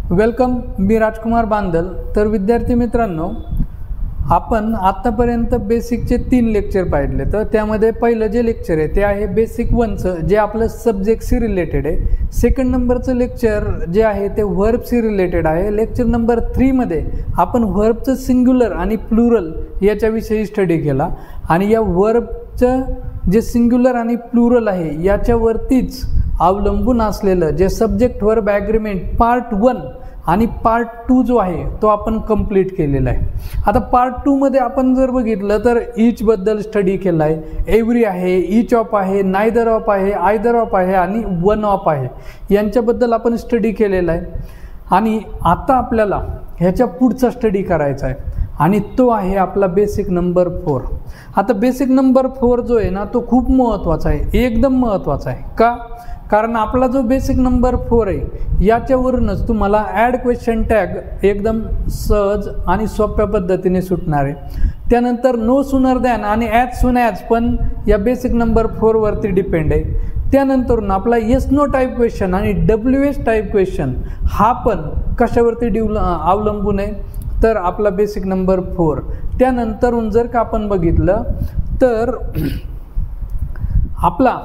Welcome, मी राजकुमार बांदल। तर विद्यार्थी मित्रांनो, आपण आत्तापर्यंत बेसिकचे 3 लेक्चर पाहिले। तर त्यामध्ये पहिलं जे लेक्चर आहे ते आहे बेसिक 1चं, जे आपलं सब्जेक्टशी रिलेटेड आहे। सेकंड नंबरचं लेक्चर जे आहे ते व्हर्बशी रिलेटेड आहे। लेक्चर नंबर 3 मध्ये आपण व्हर्बचं सिंग्युलर आणि प्लुरल याच्याविषयी स्टडी केला आणि या व्हर्बचं जे सिंग्युलर आणि प्लुरल आहे याच्यावरतीच अवलंबून असलेलं जे सब्जेक्ट व्हर्ब ॲग्रीमेंट पार्ट 1 आणि पार्ट 2 जो आहे तो आपण कंप्लीट केलेला आहे। आता पार्ट 2 मध्ये आपण जर बघितलं तर ईच बद्दल स्टडी केला आहे, एव्हरी आहे, ईच ऑफ आहे, नायदर ऑफ आहे, आयदर ऑफ आहे आणि वन ऑफ आहे, यांच्याबद्दल आपण स्टडी केलेला आहे। आणि आता आपल्याला ह्याच्या पुढचा स्टडी करायचा आहे आणि तो आहे आपला बेसिक नंबर 4। आता बेसिक नंबर 4 जो आहे ना तो खूप महत्त्वाचा आहे, एकदम महत्त्वाचा आहे। का? कारण आपला जो बेसिक नंबर 4 आहे याच्यावरूनच तुम्हाला ॲड क्वेश्चन टॅग एकदम सहज आणि सोप्या पद्धतीने सुटणार आहे। त्यानंतर नो सूनर दॅन आणि ॲज सून ॲज पण या बेसिक नंबर 4 वरती डिपेंड आहे। त्यानंतरून आपला येस नो टाईप क्वेश्चन आणि WH टाईप क्वेश्चन हा पण कशावरती अवलंबून आहे, तर आपला बेसिक नंबर 4। त्यानंतरून जर का आपण बघितलं तर आपला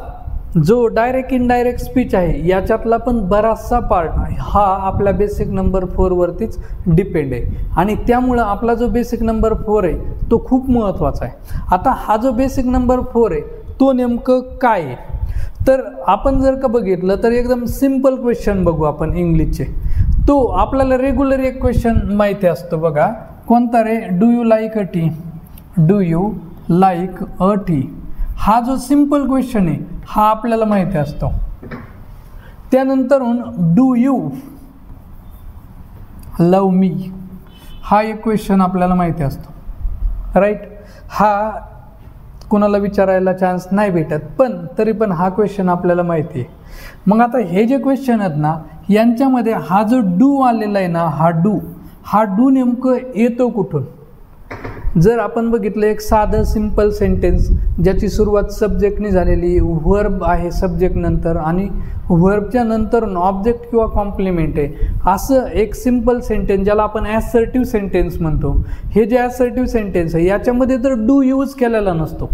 जो डायरेक्ट इनडायरेक्ट स्पीच आहे याच्यातला पण बराचसा पार्ट हा आपल्या बेसिक नंबर 4 वरतीच डिपेंड आहे आणि त्यामुळं आपला जो बेसिक नंबर 4 आहे तो खूप महत्त्वाचा आहे। आता हा जो बेसिक नंबर 4 आहे तो नेमकं काय आहे, तर आपण जर का बघितलं तर एकदम सिंपल क्वेश्चन बघू आपण इंग्लिशचे। तो आपल्याला रेग्युलर एक क्वेश्चन माहिती असतो बघा, कोणता रे? Do you like a tea? Do you like a tea? हा जो सिंपल क्वेश्चन आहे हा आपल्याला माहिती असतो। त्यानंतरून डू यू लव मी हा एक क्वेश्चन आपल्याला माहिती असतो, राईट? हा कोणाला विचारायला चान्स नाही भेटत, पण तरी पण हा क्वेश्चन आपल्याला माहिती आहे। मग आता हे जे क्वेश्चन आहेत ना यांच्यामध्ये हा जो डू आलेला आहे ना, हा डू नेमकं येतो कुठून? जर आपण बघितलं एक साधं सिंपल सेंटेन्स ज्याची सुरुवात सब्जेक्टने झालेली, व्हर्ब आहे सब्जेक्ट नंतर आणि व्हर्बच्या नंतर ऑब्जेक्ट किंवा कॉम्प्लिमेंट आहे, असं एक सिंपल सेंटेन्स ज्याला आपण ॲसर्टिव्ह सेंटेन्स म्हणतो। हे जे ॲसर्टिव्ह सेंटेन्स आहे याच्यामध्ये तर डू यूज केलेला नसतो,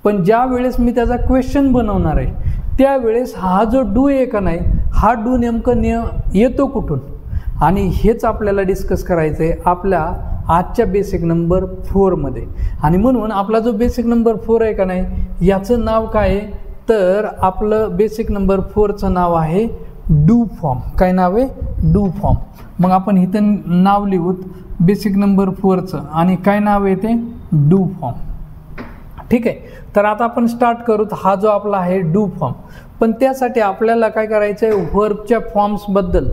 पण ज्या वेळेस मी त्याचा क्वेश्चन बनवणार आहे त्यावेळेस हा जो डू आहे का नाही, हा डू नेमकं येतो कुठून, आणि हेच आपल्याला डिस्कस करायचं आहे आपल्या आजच्या बेसिक नंबर 4 मध्ये। आणि म्हणून आपला जो बेसिक नंबर 4 आहे का नाही याचं नाव काय आहे, तर आपलं बेसिक नंबर 4चं नाव आहे डू फॉर्म। काय नाव आहे? Do form. मग आपण इथं नाव लिहूत बेसिक नंबर 4चं आणि काय नाव आहे ते? Do form. ठीक आहे, तर आता आपण स्टार्ट करूत हा जो आपला आहे डू फॉर्म। पण त्यासाठी आपल्याला काय करायचं आहे, व्हर्बच्या फॉर्म्सबद्दल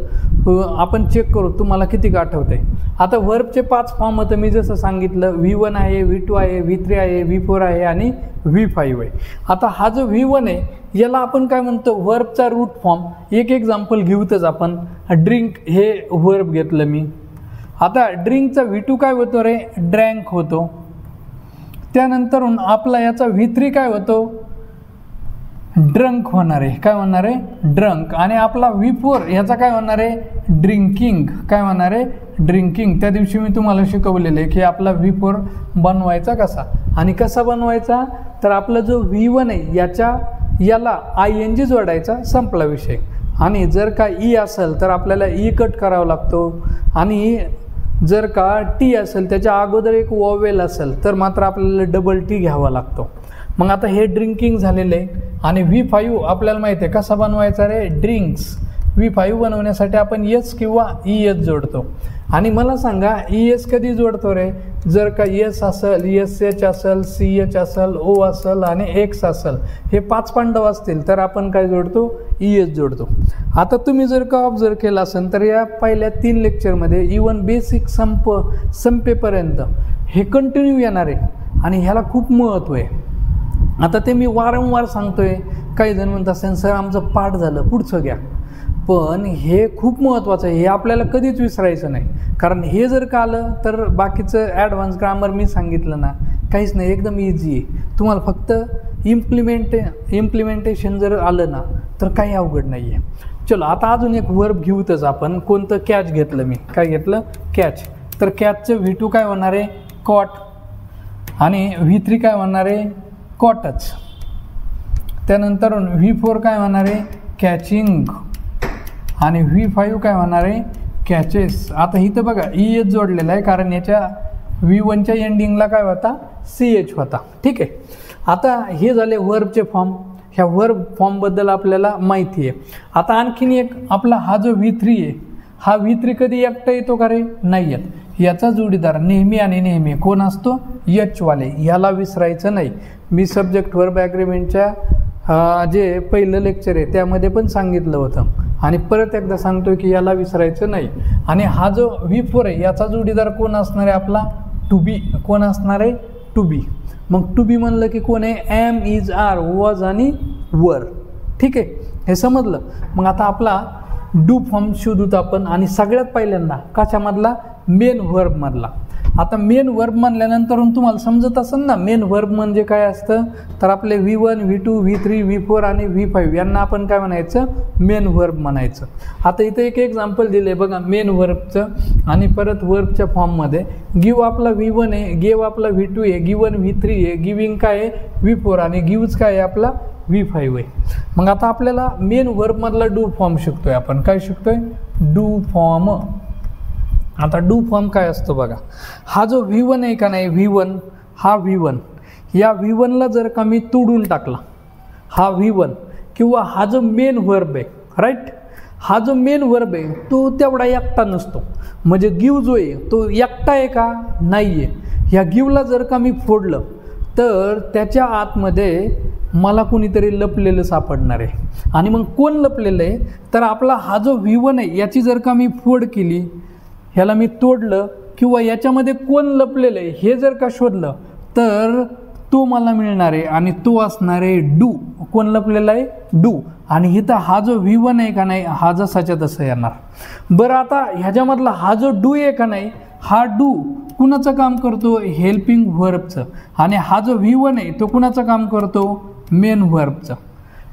आपण चेक करू तुम्हाला किती आठवते। आता व्हर्बचे 5 फॉर्म होतं मी जसं सांगितलं, V1 आहे, V2 आहे, V3 आहे, V4 आहे आणि V5 आहे। आता हा जो V1 आहे याला आपण काय म्हणतो, व्हर्बचा रूट फॉर्म। एक एक्झाम्पल घेऊतच आपण, ड्रिंक हे व्हर्ब घेतलं मी। आता ड्रिंकचा V2 काय होतो रे? ड्रँक होतो। त्यानंतरून आपला याचा V3 काय होतो? ड्रंक होणार आहे। काय होणार आहे? ड्रंक। आणि आपला V4 याचा काय होणार आहे? ड्रिंकिंग। काय होणार आहे? ड्रिंकिंग। त्या दिवशी मी तुम्हाला शिकवलेलं आहे की आपला V4 बनवायचा कसा आणि कसा बनवायचा, तर आपला जो V1 आहे याला ING जोडायचा, संपला विषय। आणि जर का ई असेल तर आपल्याला ई कट करावा लागतो आणि जर का टी असेल त्याच्या अगोदर एक वॉवेल असेल तर मात्र आपल्याला डबल टी घ्यावा लागतो। मग आता हे ड्रिंकिंग झालेलं आहे आणि V5 आपल्याला माहिती आहे कसा बनवायचा रे? ड्रिंक्स। V5 बनवण्यासाठी आपण एस किंवा ES जोडतो। आणि मला सांगा ES कधी जोडतो रे? जर का एस असेल, SH असेल, CH असेल, O असेल आणि X असेल, हे 5 पांडव असतील तर आपण काय जोडतो? ES जोडतो। आता तुम्ही जर का ऑब्झर्व केलं असेल तर या पहिल्या 3 लेक्चरमध्ये इवन बेसिक संपेपर्यंत हे कंटिन्यू येणार आहे आणि ह्याला खूप महत्त्व आहे। आता ते मी वारंवार सांगतोय, काही जण म्हणतात सर आमचं पाठ झालं पुढचं घ्या, पण हे खूप महत्त्वाचं आहे, हे आपल्याला कधीच विसरायचं नाही। कारण हे जर का आलं तर बाकीचं ॲडव्हान्स ग्रामर मी सांगितलं ना काहीच नाही, एकदम इझी आहे। तुम्हाला फक्त इम्प्लिमेंटेशन जर आलं ना तर काही अवघड नाही आहे। चलो आता अजून एक वर्ब घेऊतच आपण. कोणतं? कॅच घेतलं मी. काय घेतलं? कॅच. तर कॅचचं V2 काय होणार आहे? कॉट. आणि V3 काय होणार आहे? कॉटच. त्यानंतर V4 काय होणार आहे? कॅचिंग. आणि V5 काय होणार आहे? कॅचेस. आता इथं बघा EH जोडलेलं आहे, कारण याच्या V1च्या एंडिंगला काय होता? CH होता. ठीक आहे. आता हे झाले वर्बचे फॉर्म. ह्या वर्ब फॉर्मबद्दल आपल्याला माहिती आहे. आता आणखीन एक आपला हा जो V3 आहे, हा V3 कधी एकटा येतो का रे? नाही येत. याचा जोडीदार नेहमी आणि नेहमी कोण असतो? H वाले. याला विसरायचं नाही. मी सब्जेक्ट वर्ब ॲग्रीमेंटच्या जे पहिलं लेक्चर आहे त्यामध्ये पण सांगितलं होतं, आणि परत एकदा सांगतो की याला विसरायचं नाही. आणि हा जो V4 आहे याचा जोडीदार कोण असणार आहे? आपला टू बी. कोण असणार आहे? To be. मग टू बी म्हणलं की कोण आहे? एम, इज, आर, वॉज आणि वर. ठीक आहे, हे समजलं. मग आता आपला डू फॉर्म शोधूत आपण, आणि सगळ्यात पहिल्यांदा कशामधला? मेन वर्बमधला. आता मेन वर्ब म्हणल्यानंतर तुम्हाला समजत असेल ना मेन वर्ब म्हणजे काय असतं? तर आपले V1, V2, V3, V4 आणि V5 यांना आपण काय म्हणायचं? मेन वर्ब म्हणायचं. आता इथे एक एक्झाम्पल दिलं आहे बघा मेन वर्बचं. आणि परत वर्बच्या फॉर्ममध्ये गिव आपला V1 आहे, गिव आपला V2 आहे, गिवन V3 आहे, गिविंग काय आहे? V4, आणि गिव्ज काय आहे? आपला V5 आहे. मग आता आपल्याला मेन वर्बमधला डू फॉर्म शिकतोय आपण. काय शिकतोय? Do form. आता डू फॉर्म काय असतो बघा. हा जो V1 आहे का नाही, V1, हा V1, या V1ला जर का मी तोडून टाकला, हा V1 किंवा हा जो मेन वर्ब आहे, राईट, हा जो मेन वर्ब आहे तो तेवढा एकटा नसतो. म्हणजे गिव जो आहे तो एकटा आहे का? नाही आहे. ह्या गिवला जर का मी फोडलं तर त्याच्या आतमध्ये मला कोणीतरी लपलेलं सापडणार आहे. आणि मग कोण लपलेलं आहे? तर आपला हा जो V1 आहे याची जर का मी फोड केली, ह्याला मी तोडलं, किंवा याच्यामध्ये कोण लपलेलं आहे हे जर का शोधलं तर तो मला मिळणार आहे, आणि तो असणार आहे डू. कोण लपलेला आहे? डू. आणि इथं हा जो V1 आहे का नाही, हा जसाच्या तसं येणार. बरं, आता ह्याच्यामधला हा जो डू आहे का नाही, हा डू कुणाचं काम करतो? हेल्पिंग व्हर्बचं. आणि हा जो V1 आहे तो कुणाचं काम करतो? मेन व्हर्बचं.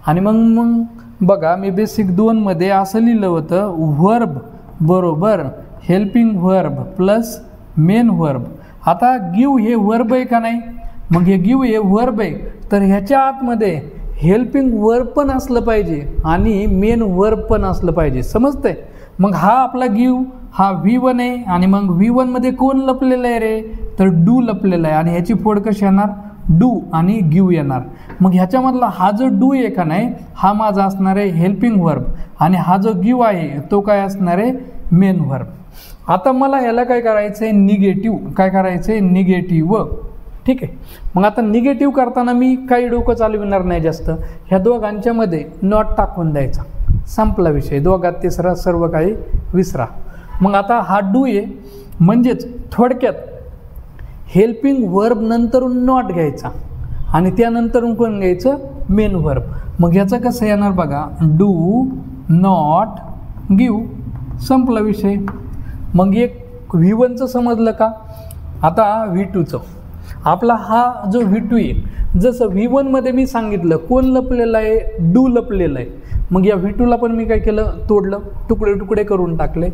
आणि मग बघा मी बेसिक 2मध्ये असं लिहिलं होतं, व्हर्ब बरोबर helping verb plus main verb. आता गिव हे व्हर्ब आहे का नाही, मग हे गिव हे व्हर्ब आहे, तर ह्याच्या आतमध्ये हेल्पिंग व्हर्ब पण असलं पाहिजे आणि मेन व्हर्ब पण असलं पाहिजे. समजतंय? मग हा आपला गिव हा V1 आहे, आणि मग V1मध्ये कोण लपलेलं आहे रे? तर डू लपलेला आहे. आणि ह्याची फोड कशी येणार? डू आणि गिव येणार. मग ह्याच्यामधला हा जो डू आहे का नाही, हा माझा असणार आहे हेल्पिंग व्हर्ब, आणि हा जो गिव आहे तो काय असणार आहे? Main verb. आता मला ह्याला काय करायचं आहे? निगेटिव्ह. काय करायचं आहे? निगेटिव्ह. ठीक आहे. मग आता निगेटिव्ह करताना मी काही डोकं चालविणार नाही जास्त. ह्या दोघांच्या मध्ये नॉट टाकून द्यायचा, संपला विषय. दोघात तिसरा सर्व काही विसरा. मग आता हा डू आहे, म्हणजेच थोडक्यात हेल्पिंग व्हर्ब नंतरून नॉट घ्यायचा, आणि त्यानंतरून कोण घ्यायचं? Main verb. मग ह्याचं कसं येणार बघा, डू नॉट गिव. संपला विषय. मग एक V1चं समजलं का? आता V2चं. आपला हा जो V2 आहे, जसं V1मध्ये मी सांगितलं कोण लपलेलं आहे? डू लपलेलं आहे. मग या V2ला पण मी काय केलं? तोडलं, तुकडे तुकडे करून टाकले.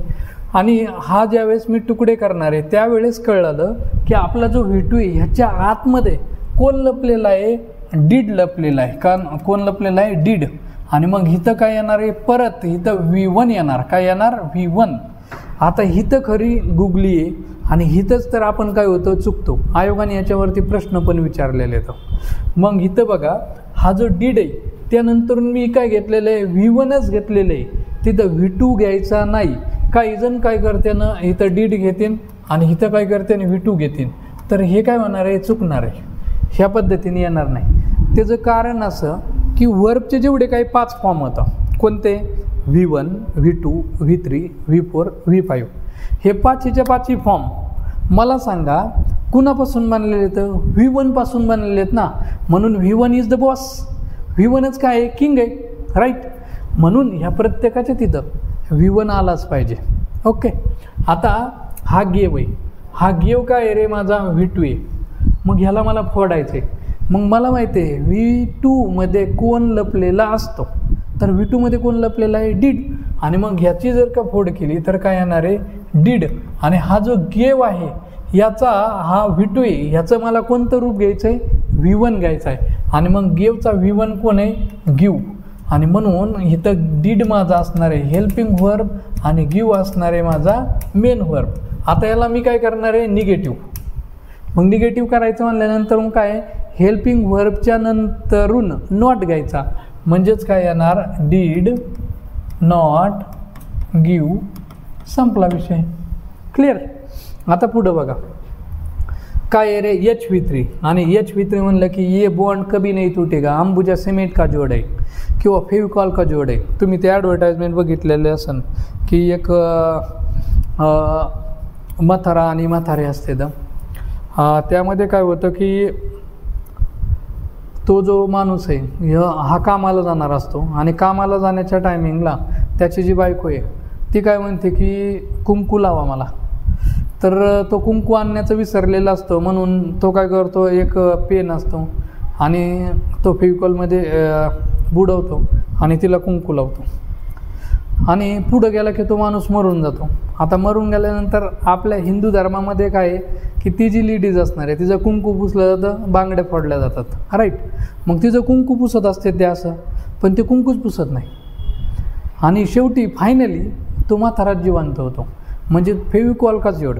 आणि हा ज्यावेळेस मी तुकडे करणार आहे त्यावेळेस कळलं की आपला जो V2 आहे ह्याच्या आतमध्ये कोण लपलेला आहे? डीड लपलेला आहे. कारण कोण लपलेला आहे? डीड. आणि मग इथं काय येणार आहे? परत इथं V1 येणार. काय येणार? V1. आता हिथं खरी गुगली आहे, आणि हिथंच तर आपण काय होतं? चुकतो. आयोगाने याच्यावरती प्रश्न पण विचारलेले आहेत. मग इथं बघा हा जो डीड आहे त्यानंतर मी काय घेतलेलं आहे? V1च घेतलेलं आहे. तिथं V2 घ्यायचा नाही. काही जण काय करते ना, इथं डीड घेतील आणि इथं काय करते आणि V2 घेतील. तर हे काय होणार आहे? चुकणार आहे. ह्या पद्धतीने येणार नाही. त्याचं कारण असं की वर्बचे जेवढे काही 5 फॉर्म होतं, कोणते? V1, V2, V3, V4, V5. हे 5च्या 5 फॉर्म मला सांगा कुणापासून बनलेले आहेत? V1 पासून बनलेले आहेत ना. म्हणून V1 इज द बॉस. V1च काय आहे? किंग आहे, राईट. म्हणून ह्या प्रत्येकाच्या तिथं V1 आलाच पाहिजे. ओके. आता हा गेव आहे. हा गेव काय आहे रे? माझा V2 आहे. मग ह्याला मला फोडायचं आहे. मग मला माहिती आहे V2 मध्ये कोण लपलेला असतो? तर V2 मध्ये कोण लपलेलं आहे डीड, आणि मग ह्याची जर का फोड केली तर काय येणार आहे डीड, आणि हा जो गेव आहे याचा हा V2 आहे, ह्याचं मला कोणतं रूप घ्यायचं आहे V1 घ्यायचं आहे, आणि मग गेवचा V1 कोण आहे गिव, आणि म्हणून इथं डीड माझा असणार आहे हेल्पिंग व्हर्ब आणि गिव असणार आहे माझा मेन व्हर्ब. आता याला मी काय करणार आहे निगेटिव्ह, मग निगेटिव्ह करायचं म्हणल्यानंतर मग काय हेल्पिंग व्हर्बच्या नंतरून नॉट घ्यायचा, म्हणजेच काय येणार डीड नॉट गिव, संपला विषय. क्लिअर. आता पुढं बघा काय आहे रे HV3, आणि HV3 म्हणलं की ये बॉन्ड कभी नहीं टूटेगा, अंबुजा सिमेंट का जोड आहे किंवा फेविकॉल का जोड आहे. तुम्ही ते ॲडव्हर्टाइजमेंट बघितलेले असन की एक म्हातारा आणि म्हातारे असते त्यामध्ये काय होतं की तो जो माणूस आहे हा कामाला जाणार असतो, आणि कामाला जाण्याच्या टायमिंगला त्याची जी बायको आहे ती काय म्हणते की कुंकू लावा मला, तर तो कुंकू आणण्याचं विसरलेला असतो, म्हणून तो काय करतो एक पेन असतो आणि तो फेविकॉलमध्ये बुडवतो आणि तिला कुंकू लावतो, आणि पुढं गेला की तो माणूस मरून जातो. आता मरून गेल्यानंतर आपल्या हिंदू धर्मामध्ये काय आहे की ती जी लेडीज असणार आहे तिचं कुंकू पुसलं जातं, बांगड्या फोडल्या जातात, राईट. मग तिचं कुंकू पुसत असते ते असं, पण ते कुंकूच पुसत नाही, आणि शेवटी फायनली तो म्हातारात जिवंत होतो, म्हणजे फेविकॉल का जोड.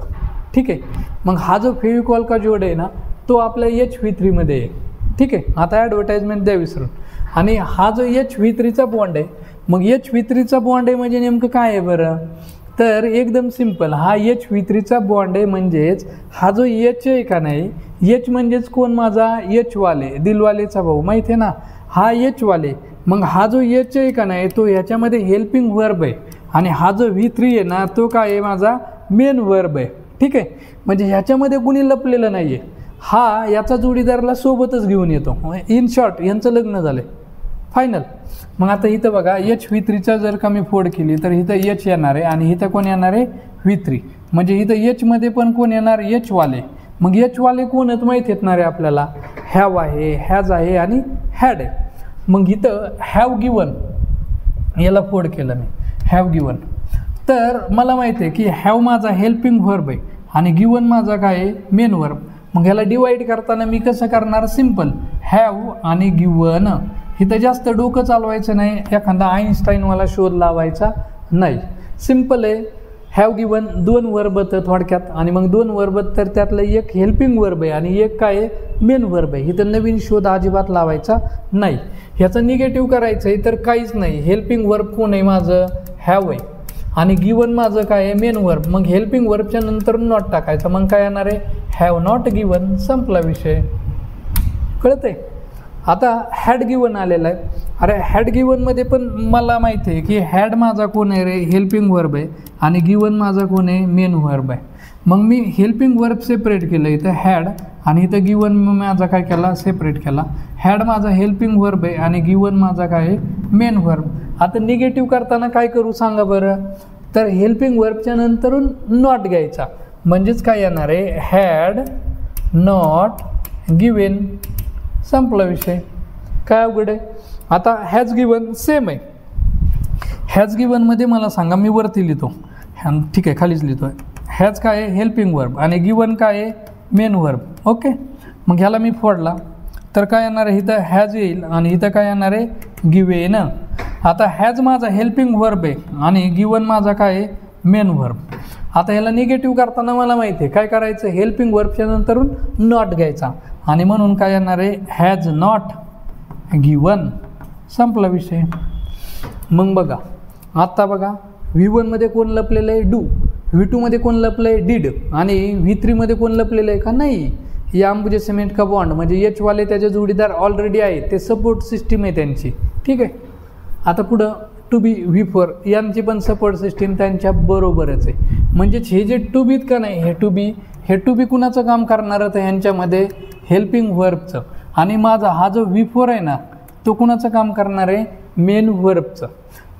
ठीक आहे. मग हा जो फेविकॉल का जोड आहे ना तो आपल्या HV3 मध्ये आहे. ठीक आहे. आता ॲडव्हर्टाइजमेंट द्या विसरून. आणि हा जो HV3चा बॉन्ड आहे, मग HV3चा बॉन्ड आहे म्हणजे नेमकं काय आहे बरं, तर एकदम सिंपल, हा HV3चा बॉन्ड आहे म्हणजेच हा जो H आहे का नाही, H म्हणजेच कोण माझा H वाले, दिलवालेचा भाऊ, माहिती आहे ना, हा H वाले. मग हा जो H आहे का नाही तो ह्याच्यामध्ये हेल्पिंग वर्ब आहे, आणि हा जो V3 आहे ना तो काय आहे माझा मेन वर्ब आहे. ठीक आहे. म्हणजे ह्याच्यामध्ये कुणी लपलेलं नाही आहे, हा याचा जोडीदाराला सोबतच घेऊन येतो. इन शॉर्ट यांचं लग्न झालं आहे फायनल. मग आता इथं बघा HV3चा जर का मी फोड केली तर इथं H येणार आहे, आणि इथं कोण येणार आहे V3, म्हणजे इथं Hमध्ये पण कोण येणार H वाले. मग H वाले कोण आहेत माहीत येणार आहे आपल्याला, हॅव आहे, हॅज आहे आणि हॅड आहे. मग इथं हॅव गिवन याला फोड केलं मी, हॅव गिवन, तर मला माहिती आहे की हॅव माझा हेल्पिंग व्हर्ब आहे आणि गिवन माझा काय आहे मेन व्हर्ब. मग ह्याला डिवाईड करताना मी कसं करणार, सिम्पल हॅव आणि गिवन. इथं जास्त डोकं चालवायचं नाही, एखादा आईन्स्टाईनवाला शोध लावायचा नाही, सिम्पल आहे. हॅव गिवन दोन वर्ब तर थोडक्यात, आणि मग दोन वर्ब तर त्यातलं एक हेल्पिंग वर्ब आहे आणि एक काय आहे मेन वर्ब आहे. इथं नवीन शोध अजिबात लावायचा नाही. ह्याचं निगेटिव्ह करायचं आहे तर काहीच नाही, हेल्पिंग वर्ब कोण आहे माझं हॅव आहे, आणि गिवन माझं काय आहे मेन वर्ब. मग हेल्पिंग वर्बच्या नंतर नॉट टाकायचं, मग काय येणार आहे हॅव नॉट गिवन, संपला विषय. कळतंय. आता हॅड गिवन आलेला आहे. अरे हॅड गिवनमध्ये पण मला माहिती आहे की हॅड माझा कोण आहे रे हेल्पिंग वर्ब आहे, आणि गिवन माझा कोण आहे मेन वर्ब आहे. मग मी हेल्पिंग वर्ब सेपरेट केलं इथं हॅड, आणि इथं गिवन माझा काय केला सेपरेट केला. हॅड माझा हेल्पिंग वर्ब आहे आणि गिवन माझा काय आहे मेन वर्ब. आता निगेटिव्ह करताना काय करू सांगा बरं, तर हेल्पिंग वर्बच्या नंतरून नॉट घ्यायचा, म्हणजेच काय येणार आहे हॅड नॉट गिवन, संपला विषय. काय अवघड आहे. आता हॅज गिवन सेम आहे. हॅज गिवनमध्ये मला सांगा, मी वरती लिहितो, ठीक आहे खालीच लिहितो आहे. हॅज काय आहे हेल्पिंग वर्ब आणि गिवन काय आहे मेन वर्ब. ओके. मग ह्याला मी फोडला तर काय येणार आहे इथं हॅज येईल आणि इथं काय येणार आहे गिवेन. आता हॅज माझा हेल्पिंग वर्ब आहे आणि गिवन माझा काय आहे मेन वर्ब. आता ह्याला निगेटिव्ह करताना मला माहिती आहे काय करायचं, हेल्पिंग वर्बच्या नंतरून नॉट घ्यायचा, आणि म्हणून काय येणार आहे हॅज नॉट गिवन, संपला विषय. मग बघा आत्ता बघा V1मध्ये कोण लपलेलं आहे डू, V2मध्ये कोण लपलं आहे डीड, आणि V3मध्ये कोण लपलेलं आहे का नाही या अंबुजा सिमेंट का बॉन्ड, म्हणजे H वाले त्याचे जोडीदार ऑलरेडी आहे, ते सपोर्ट सिस्टीम आहे त्यांची. ठीक आहे. आता पुढं टू बी V4 यांची पण सपोर्ट सिस्टीम त्यांच्या बरोबरच आहे. म्हणजेच हे जे टू बीत का नाही हे टू बी कुणाचं काम करणार तर ह्यांच्यामध्ये हेल्पिंग वर्बचं, आणि माझा हा जो V4 आहे ना तो कुणाचं काम करणार आहे मेन वर्बचं.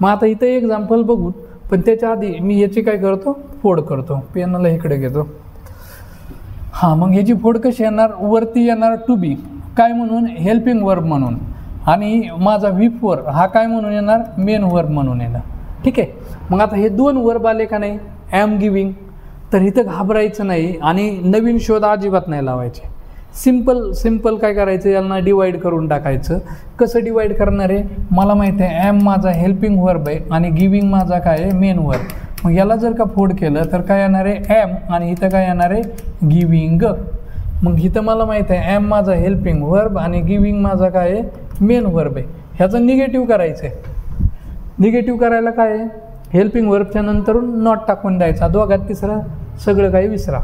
मग आता इथं एक्झाम्पल बघू, पण त्याच्या आधी मी याची काय करतो फोड करतो, पेनाला इकडे घेतो. हां मग ह्याची फोड कशी येणार, वरती येणार टू बी काय म्हणून हेल्पिंग वर्ब म्हणून, आणि माझा V4 हा काय म्हणून येणार, मेन वर्ब म्हणून येणार. ठीक आहे. मग आता हे 2 वर्ब आले का नाही, ॲम गिविंग, तर इथं घाबरायचं नाही आणि नवीन शोध अजिबात नाही लावायचे. सिंपल काय करायचं, यांना डिवाईड करून टाकायचं. कसं डिवाईड करणार आहे, मला माहिती आहे ॲम माझा हेल्पिंग वर्ब आहे आणि गिविंग माझा काय आहे, मेन वर्ब. मग याला जर का फोड केलं तर काय येणार आहे, ॲम, आणि इथं काय येणार आहे, गिविंग. मग इथं मला माहिती आहे ॲम माझा हेल्पिंग वर्ब आणि गिविंग माझा काय आहे, मेन वर्ब आहे. ह्याचं निगेटिव्ह करायचं आहे. निगेटिव्ह करायला काय आहे, हेल्पिंग वर्बच्या नंतरून नॉट टाकून द्यायचा, दोघात तिसरा सगळं काही विसरा.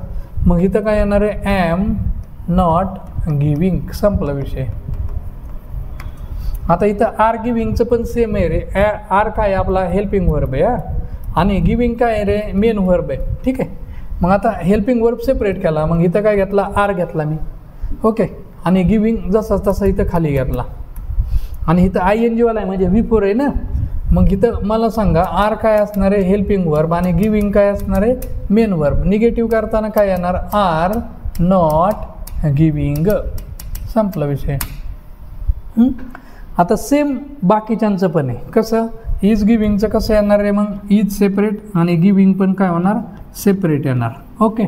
मग इथं काय येणार आहे, ॲम नॉट गिविंग, संपला विषय. आता इथं आर गिविंगचं पण सेम आहे रे. आर काय आपला हेल्पिंग वर्ब आहे आणि गिविंग काय आहे रे, मेन वर्ब आहे. ठीक आहे. मग आता हेल्पिंग वर्ब सेपरेट केला, मग इथं काय घेतला, आर घेतला मी. ओके. आणि गिविंग जसा तसा इथं खाली घेतला आणि इथं ING वाला आहे म्हणजे V4 आहे ना. मग इथं मला सांगा आर काय असणार आहे, हेल्पिंग वर्ब, आणि गिविंग काय असणार आहे, मेन वर्ब. निगेटिव्ह करताना काय येणार, आर नॉट गिविंग, संपला विषय. आता सेम बाकीच्यांचं पण आहे. कसं, इज गिविंगचं कसं येणार आहे, मग इज सेपरेट आणि गिविंग पण काय होणार, सेपरेट येणार. ओके.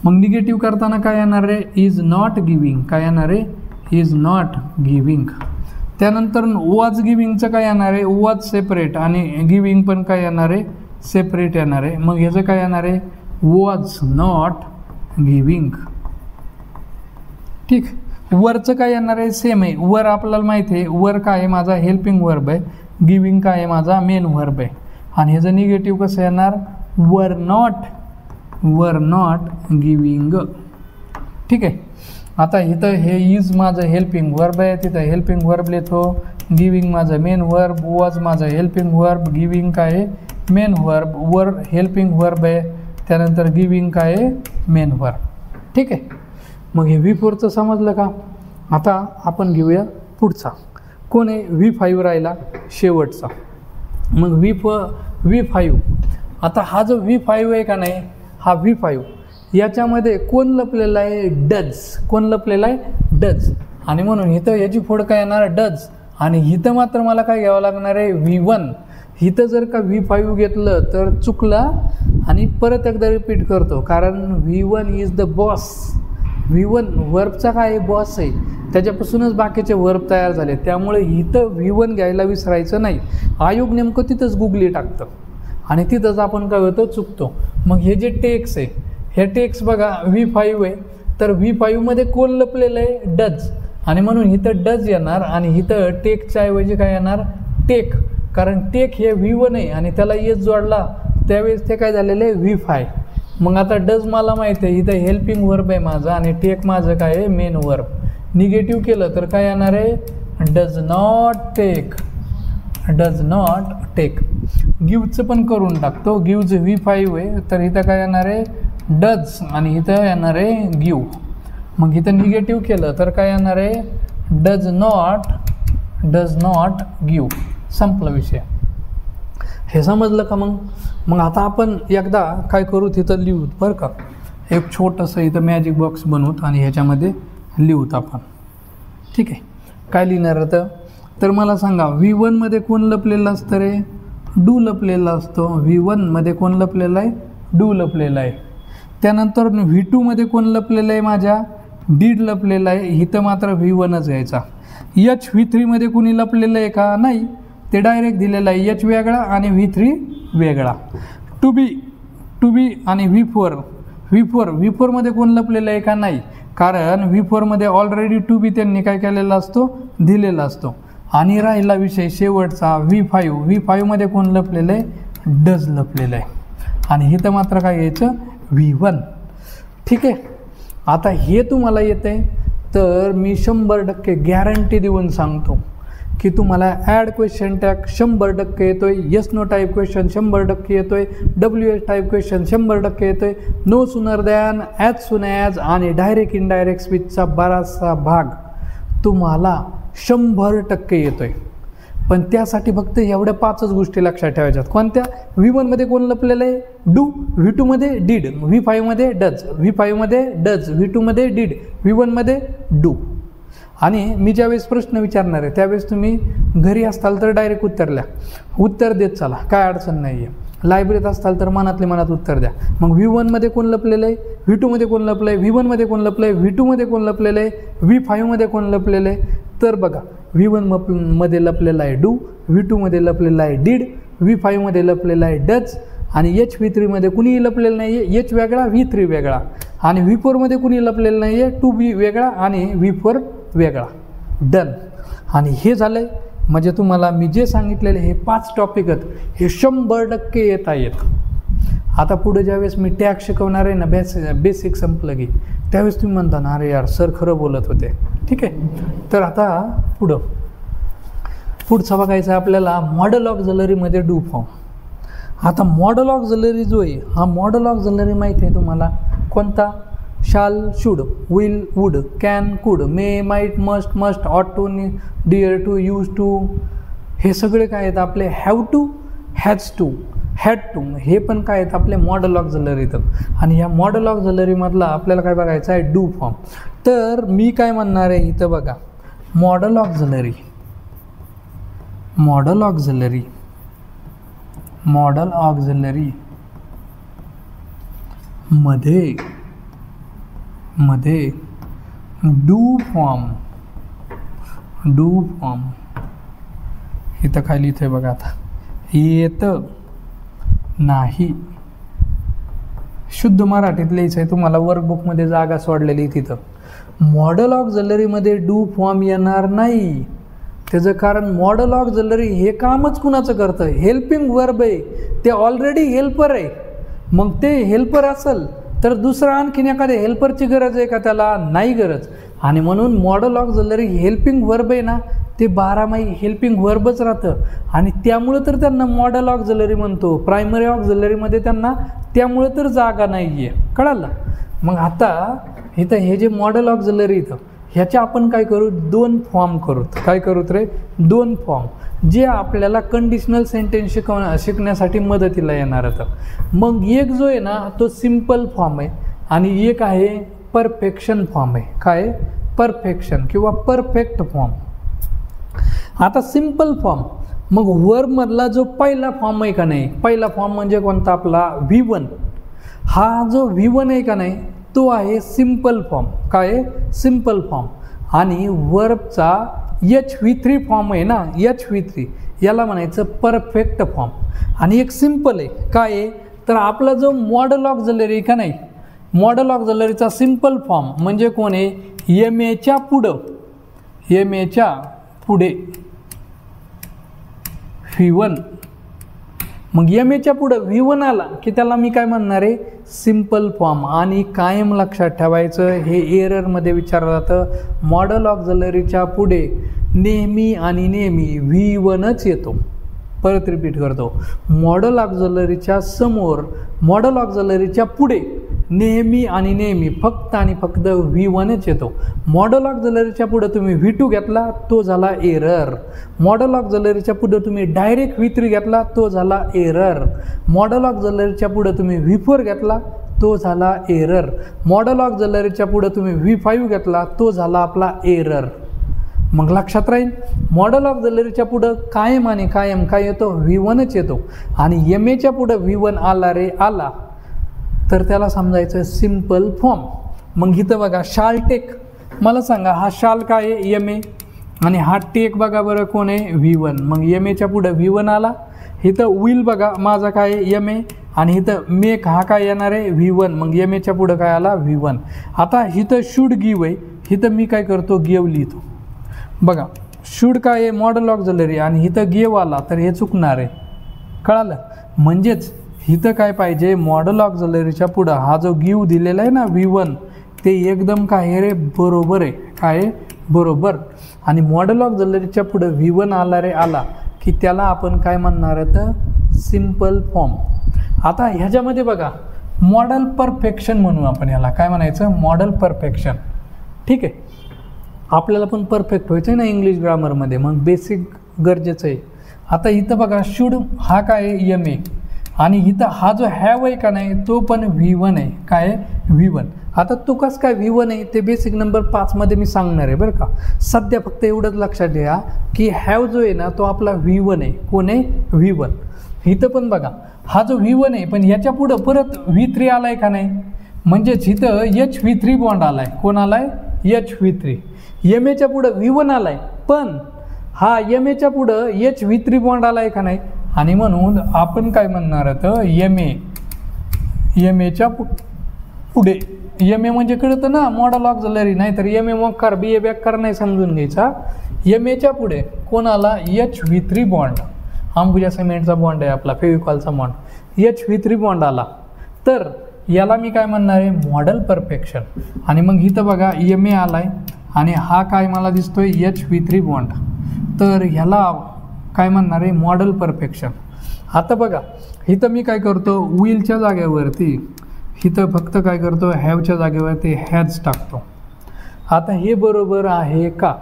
मग निगेटिव्ह करताना काय येणार आहे, इज नॉट गिविंग, काय येणार आहे, इज नॉट गिविंग. त्यानंतर वॉज गिविंगचं काय येणार आहे, वॉज सेपरेट आणि गिविंग पण काय येणार आहे, सेपरेट येणार आहे. मग ह्याचं काय येणार आहे, वॉज नॉट गिविंग. ठीक. वरचं काय येणार आहे, सेम आहे. वर आपल्याला माहिती आहे वर काय आहे, माझा हेल्पिंग वर्ब आहे, गिविंग काय आहे, माझा मेन वर्ब आहे. आणि ह्याचं निगेटिव्ह कसं येणार, वर नॉट गिविंग. ठीक आहे. आता इथं हे इज माझं हेल्पिंग वर्ब आहे, तिथं हेल्पिंग वर्ब लिहितो, गिविंग माझं मेन वर्ब, वॉज माझं हेल्पिंग वर्ब, गिविंग काय आहे, main verb. Were helping verb आहे, त्यानंतर गिविंग काय आहे, मेन वर्ब. ठीक आहे. मग हे V4चं समजलं का. आता आपण घेऊया पुढचा. कोण आहे, V5 राहिला शेवटचा. मग V5. आता हा जो V5 आहे का नाही, हा V5 याच्यामध्ये कोण लपलेला आहे, डज. कोण लपलेला आहे, डज. आणि म्हणून इथं याची फोड काय येणार, डज. आणि इथं मात्र मला काय घ्यावं लागणार आहे, V1. इथं जर का V5 घेतलं तर चुकला आणि परत एकदा रिपीट करतो, कारण V1 is the boss. V1 वर्बचा काय आहे, बॉस आहे, त्याच्यापासूनच बाकीचे वर्ब तयार झाले. त्यामुळे इथं V1 घ्यायला विसरायचं नाही. आयोग नेमकं तिथंच गुगली टाकतं आणि तिथंच आपण काय होतं, चुकतो. मग हे जे टेक्स आहे, हे टेक्स बघा V5 आहे, तर V5मध्ये कोण लपलेलं आहे, डज. आणि म्हणून इथं डज येणार आणि इथं टेकच्या ऐवजी काय येणार, टेक. कारण टेक हे V1 आहे आणि त्याला एस जोडला त्यावेळेस ते काय झालेलं आहे, V5. मग आता डज मला माहिती आहे इथं हेल्पिंग वर्ब आहे माझा आणि टेक माझं काय आहे, मेन वर्ब. निगेटिव्ह केलं तर काय येणार आहे, does not take. Does not take. गिव्हचं पण करून टाकतो. गिव्हचं V5 आहे, तर इथं काय येणार आहे, डज, आणि इथं येणार आहे गिव्ह. मग इथं निगेटिव्ह केलं तर काय येणार आहे, डज नॉट गिव्ह. संपला विषय. हे समजलं का. मग आता आपण एकदा काय करू, तिथं लिहूत बरं का. एक छोटंसं इथं मॅजिक बॉक्स बनवूत आणि ह्याच्यामध्ये लिहूत आपण. ठीक आहे. काय लिहिणार तर मला सांगा V1मध्ये कोण लपलेलं असतं रे, डू लपलेला असतो. V1मध्ये कोण लपलेला आहे, डू लपलेला आहे. त्यानंतर V2मध्ये कोण लपलेलं आहे, माझ्या डीड लपलेला आहे. इथं मात्र V1च घ्यायचा. V3मध्ये कोणी लपलेलं आहे का, नाही, ते डायरेक्ट दिलेलं आहे. H वेगळा आणि V3 वेगळा. टू बी आणि V4मध्ये कोण लपलेलं आहे का, नाही, कारण V4मध्ये ऑलरेडी टू बी त्यांनी काय केलेला असतो, दिलेला असतो. आणि राहिला विषय शेवटचा V5मध्ये कोण लपलेलं आहे, डज लपलेलं आहे. आणि इथं मात्र काय घ्यायचं, V1. ठीक आहे. आता हे तुम्हाला येतं आहे तर मी 100% गॅरंटी देऊन सांगतो की तुम्हाला ॲड क्वेश्चन टॅग 100% येतो आहे, येस नो टाईप क्वेश्चन 100% येतो आहे, WH टाईप क्वेश्चन 100% येतो आहे, no sooner than, as soon as आणि डायरेक्ट इनडायरेक्ट स्पीचचा बराचसा भाग तुम्हाला 100% येतो आहे. पण त्यासाठी फक्त एवढ्या 5च गोष्टी लक्षात ठेवायच्यात. कोणत्या, V1मध्ये कोण लपलेलं आहे, डू. V2मध्ये डीड. V5मध्ये डज. V5मध्ये डज. V2मध्ये डीड. V1मध्ये डू. आणि मी ज्यावेळेस प्रश्न विचारणार आहे त्यावेळेस तुम्ही घरी असताल तर डायरेक्ट उत्तर देत चला, काय अडचण नाही आहे. लायब्ररीत असताल तर मनातले मनात उत्तर द्या. मग V1 मध्ये कोण लपलेलं आहे, V2 मध्ये कोण लपलं आहे, V1 मध्ये कोण लपलं आहे, V2 मध्ये कोण लपलेलं आहे, V5 मध्ये कोण लपलेलं आहे. तर बघा V1 मध्ये लपलेला आहे डू, V2 मध्ये लपलेला आहे डीड, V5 मध्ये लपलेला आहे डच आणि HV3 मध्ये कुणीही लपलेलं नाही आहे. H वेगळा V3 वेगळा आणि V4 मध्ये कुणी लपलेलं नाही आहे, 2B वेगळा आणि V4 वेगळा. डन. आणि हे झालं आहे म्हणजे तुम्हाला मी जे सांगितलेले हे 5 टॉपिक आहेत हे 100% येत आहेत. आता पुढे ज्यावेळेस मी टॅग शिकवणार आहे ना, बेसिक संपलं की त्यावेळेस तुम्ही म्हणता ना अरे यार सर खरं बोलत होते. ठीक आहे. तर आता पुढचा बघायचं आहे आपल्याला मॉडेल ऑक्झिलरीमध्ये डू फॉर्म. आता मॉडेल ऑक्झिलरी जो आहे हा मॉडेल ऑक्झिलरी माहिती आहे तुम्हाला कोणता? शाल, should, will, would, can, could, may, might, must, ought to, dare to, used to, हे सगळे काय आहेत आपले have to, has to, had to, हे पण काय आहेत आपले मॉडेल ऑक्झिलरीत. आणि ह्या मॉडेल ऑक्झिलरीमधला आपल्याला काय बघायचं आहे डू फॉर्म. तर मी काय म्हणणार आहे इथं बघा मॉडेल ऑक्झिलरी मध्ये डू फॉर्म इथं खाली इथे बघा आता येतं नाही. शुद्ध मराठीत लिहायचं आहे तुम्हाला, वर्कबुकमध्ये जागा सोडलेली तिथं. मॉडेल ऑक्झिलरीमध्ये डू फॉर्म येणार नाही. त्याचं कारण मॉडेल ऑक्झिलरी हे कामच कुणाचं करतं? हेल्पिंग वर्ब आहे, ते ऑलरेडी हेल्पर आहे. मग ते हेल्पर असेल तर दुसरा आणखीन एखाद्या हेल्परची गरज आहे का त्याला? नाही गरज. आणि म्हणून मॉडेल ऑक्झिलरी हेल्पिंग वर्ब आहे ना, ते 12 माही हेल्पिंग वर्बच राहतं आणि त्यामुळं तर त्यांना मॉडेल ऑक्झिलरी म्हणतो. प्रायमरी ऑक्झिलरीमध्ये त्यांना त्यामुळं तर जागा नाही आहे. कळालं? मग आता इथं हे जे मॉडेल ऑक्झिलरी इथं ह्याच्या आपण काय करू? 2 फॉर्म करूत. काय करूत रे? 2 फॉर्म जे आपल्याला कंडिशनल सेंटेन्स शिकण्यासाठी मदतीला येणार होतं. मग एक जो आहे ना तो सिम्पल फॉर्म आहे आणि एक आहे परफेक्शन फॉर्म आहे. काय? परफेक्शन किंवा परफेक्ट फॉर्म. आता सिम्पल फॉर्म मग वर्बमधला जो पहिला फॉर्म आहे का नाही, पहिला फॉर्म म्हणजे कोणता आपला? V1. हा जो V1 आहे का नाही तो आहे सिम्पल फॉर्म. काय? Simple form. आणि वर्बचा HV3 फॉर्म आहे ना, HV3 याला म्हणायचं परफेक्ट फॉर्म. आणि एक सिम्पल आहे. काय आहे? तर आपला जो मॉडेल ऑक्झिलरी का नाही, मॉडेल ऑक्झिलरीचा सिम्पल फॉर्म म्हणजे कोण आहे? MAच्या पुढे V1. मग MAच्या पुढं V1 आला की त्याला मी काय म्हणणार आहे? Simple form. आणि कायम लक्षात ठेवायचं हे एररमध्ये विचारलं जातं, मॉडेल ऑक्झिलरीच्या पुढे नेहमी आणि नेहमी V1च येतो. परत रिपीट करतो, मॉडेल ऑक्झिलरीच्या समोर, मॉडेल ऑक्झिलरीच्या पुढे नेहमी आणि नेहमी फक्त आणि फक्त V1च येतो. मॉडेल ऑक्झिलरीच्या पुढे तुम्ही V2 घेतला तो झाला एरर. मॉडेल ऑक्झिलरीच्या पुढे तुम्ही डायरेक्ट V3 घेतला तो झाला एरर. मॉडेल ऑक्झिलरीच्या पुढे तुम्ही V4 घेतला तो झाला एरर. मॉडेल ऑक्झिलरीच्या पुढे तुम्ही V5 घेतला तो झाला आपला एरर. मग लक्षात राहील मॉडेल ऑक्झिलरीच्या पुढं कायम आणि कायम काय येतो? V1च येतो. आणि MAच्या पुढं V1 आला रे आला तर त्याला समजायचं सिम्पल फॉर्म. मग इथं बघा शाल टेक. मला सांगा हा शाल काय आहे? MA. आणि हा टेक बघा बरं कोण आहे? V1. मग MAच्या पुढं V1 आला. इथं विल बघा माझा काय आहे? MA. आणि इथं मेक हा काय येणार आहे? V1. मग MAच्या पुढं काय आला? V1. आता इथं शूड गिव आहे, इथं मी काय करतो? गिव लिहितो. बघा शूड काय आहे? Model auxiliary. आणि इथं गिव आला तर हे चुकणार आहे. कळालं? म्हणजेच इथं काय पाहिजे? मॉडेल ऑक्झिलरीच्या पुढं हा जो गिव दिलेला आहे ना V1 ते एकदम काय रे? बरोबर आहे. काय? बरोबर. आणि मॉडेल ऑक्झिलरीच्या पुढं V1 आला रे आला की त्याला आपण काय म्हणणार आहे? Simple form. आता ह्याच्यामध्ये बघा मॉडेल परफेक्शन म्हणू आपण याला. काय म्हणायचं? Model perfection. ठीक आहे. आपल्याला पण परफेक्ट व्हायचं आहे ना इंग्लिश ग्रामरमध्ये, मग बेसिक गरजेचं आहे. आता इथं बघा शूड हा काय आहे? MA. आणि इथं हा जो हॅव आहे का नाही तो पण V1 आहे. काय? V1. आता तो कसं काय V1 आहे ते बेसिक नंबर 5 मध्ये मी सांगणार आहे बरं का. सध्या फक्त एवढंच लक्षात घ्या की हॅव जो आहे ना तो आपला V1 आहे. कोण आहे? V1. इथं पण बघा हा जो V1 आहे पण याच्या पुढं परत V3 आलाय का नाही, म्हणजेच इथं HV3 बॉन्ड आलाय. कोण आलाय? HV3. MAच्या पुढं V1 आलाय पण हा MAच्या पुढं HV3 बॉन्ड आलाय का नाही, आणि म्हणून आपण काय म्हणणार आहोत MAच्या पुढे. MA म्हणजे कळतं ना मॉडल ऑक्झिलरी, नाही तर MA मोकार BA बेकार नाही समजून घ्यायचा. MAच्या पुढे कोण आला? HV3 bond. अंबुजा सिमेंटचा बॉन्ड आहे आपला, फेविकॉलचा बॉन्ड. HV3 बॉन्ड आला तर याला मी काय म्हणणार आहे? Model perfection. आणि मग इथं बघा MA आलाय आणि हा काय मला दिसतोय? HV3 bond. तर ह्याला काय म्हणणार आहे? Model perfection. आता बघा इथं मी काय करतो? विलच्या जागेवरती इथं फक्त काय करतो? हॅवच्या जागेवरती हॅज टाकतो. आता हे बरोबर आहे का?